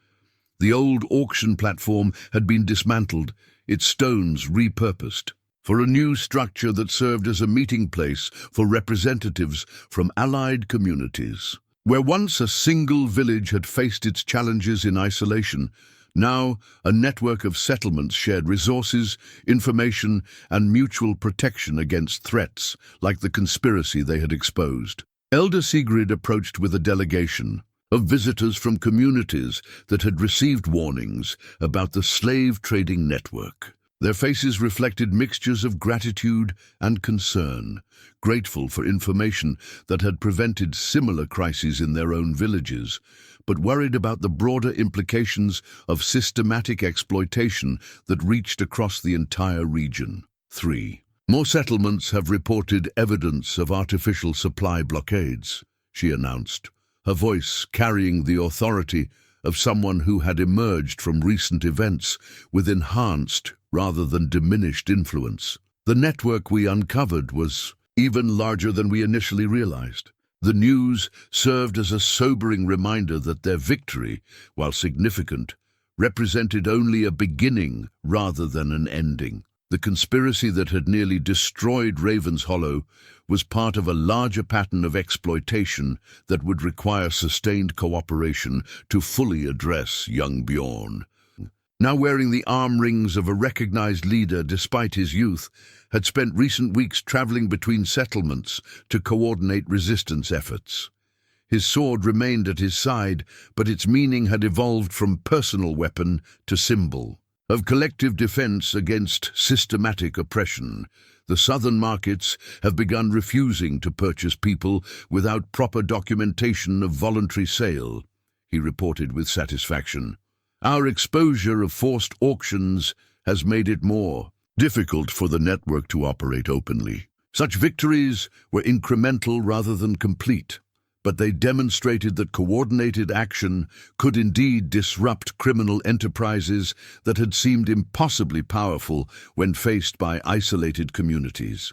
The old auction platform had been dismantled, its stones repurposed for a new structure that served as a meeting place for representatives from allied communities. Where once a single village had faced its challenges in isolation, now a network of settlements shared resources, information, and mutual protection against threats like the conspiracy they had exposed. Elder Sigrid approached with a delegation of visitors from communities that had received warnings about the slave trading network. Their faces reflected mixtures of gratitude and concern, grateful for information that had prevented similar crises in their own villages, but worried about the broader implications of systematic exploitation that reached across the entire region. 3. More settlements have reported evidence of artificial supply blockades, she announced, her voice carrying the authority of someone who had emerged from recent events with enhanced rather than diminished influence. "The network we uncovered was even larger than we initially realized." The news served as a sobering reminder that their victory, while significant, represented only a beginning rather than an ending. The conspiracy that had nearly destroyed Raven's Hollow was part of a larger pattern of exploitation that would require sustained cooperation to fully address young Bjorn. now wearing the arm rings of a recognized leader despite his youth, had spent recent weeks traveling between settlements to coordinate resistance efforts. His sword remained at his side, but its meaning had evolved from personal weapon to symbol of collective defense against systematic oppression. The southern markets have begun refusing to purchase people without proper documentation of voluntary sale, he reported with satisfaction. Our exposure of forced auctions has made it more difficult for the network to operate openly. Such victories were incremental rather than complete, but they demonstrated that coordinated action could indeed disrupt criminal enterprises that had seemed impossibly powerful when faced by isolated communities.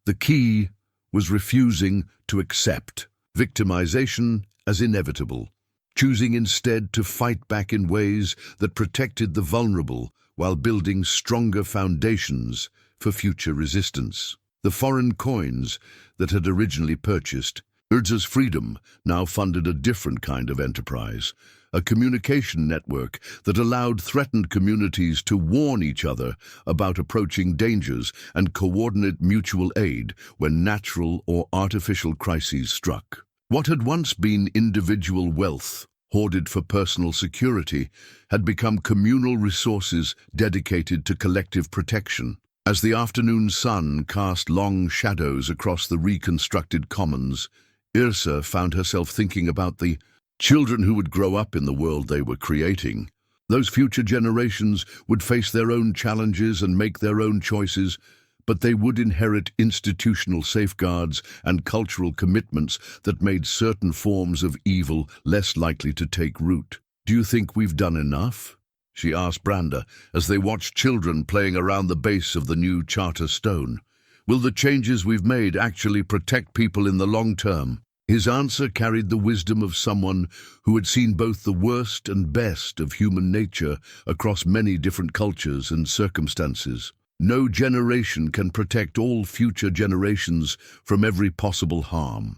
The key was refusing to accept victimization as inevitable, choosing instead to fight back in ways that protected the vulnerable while building stronger foundations for future resistance. The foreign coins that had originally purchased Yrsa's freedom now funded a different kind of enterprise, a communication network that allowed threatened communities to warn each other about approaching dangers and coordinate mutual aid when natural or artificial crises struck. What had once been individual wealth, hoarded for personal security, had become communal resources dedicated to collective protection. As the afternoon sun cast long shadows across the reconstructed commons, Yrsa found herself thinking about the children who would grow up in the world they were creating. Those future generations would face their own challenges and make their own choices, but they would inherit institutional safeguards and cultural commitments that made certain forms of evil less likely to take root. "Do you think we've done enough?" she asked Brandr as they watched children playing around the base of the new charter stone. "Will the changes we've made actually protect people in the long term?" His answer carried the wisdom of someone who had seen both the worst and best of human nature across many different cultures and circumstances. No generation can protect all future generations from every possible harm,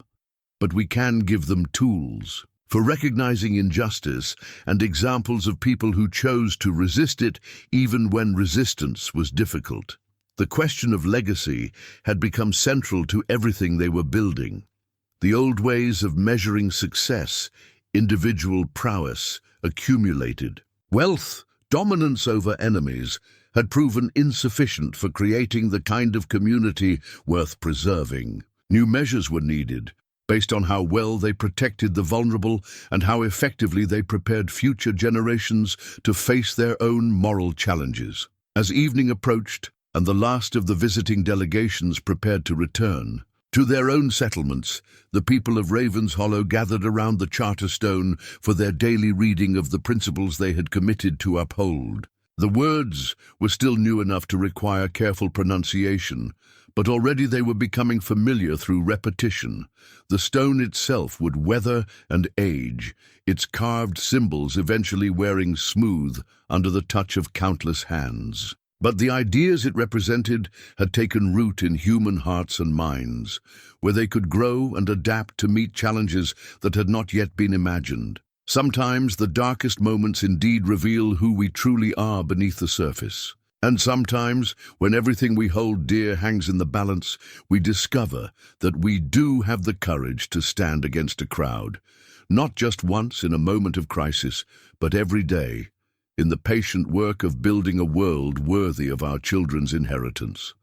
but we can give them tools for recognizing injustice and examples of people who chose to resist it even when resistance was difficult. The question of legacy had become central to everything they were building. The old ways of measuring success, individual prowess, accumulated. Wealth, dominance over enemies, had proven insufficient for creating the kind of community worth preserving. New measures were needed, based on how well they protected the vulnerable and how effectively they prepared future generations to face their own moral challenges. As evening approached, and the last of the visiting delegations prepared to return to their own settlements, the people of Raven's Hollow gathered around the charter stone for their daily reading of the principles they had committed to uphold. The words were still new enough to require careful pronunciation, but already they were becoming familiar through repetition. The stone itself would weather and age, its carved symbols eventually wearing smooth under the touch of countless hands. But the ideas it represented had taken root in human hearts and minds, where they could grow and adapt to meet challenges that had not yet been imagined. Sometimes the darkest moments indeed reveal who we truly are beneath the surface. And sometimes, when everything we hold dear hangs in the balance, we discover that we do have the courage to stand against a crowd, not just once in a moment of crisis, but every day, in the patient work of building a world worthy of our children's inheritance.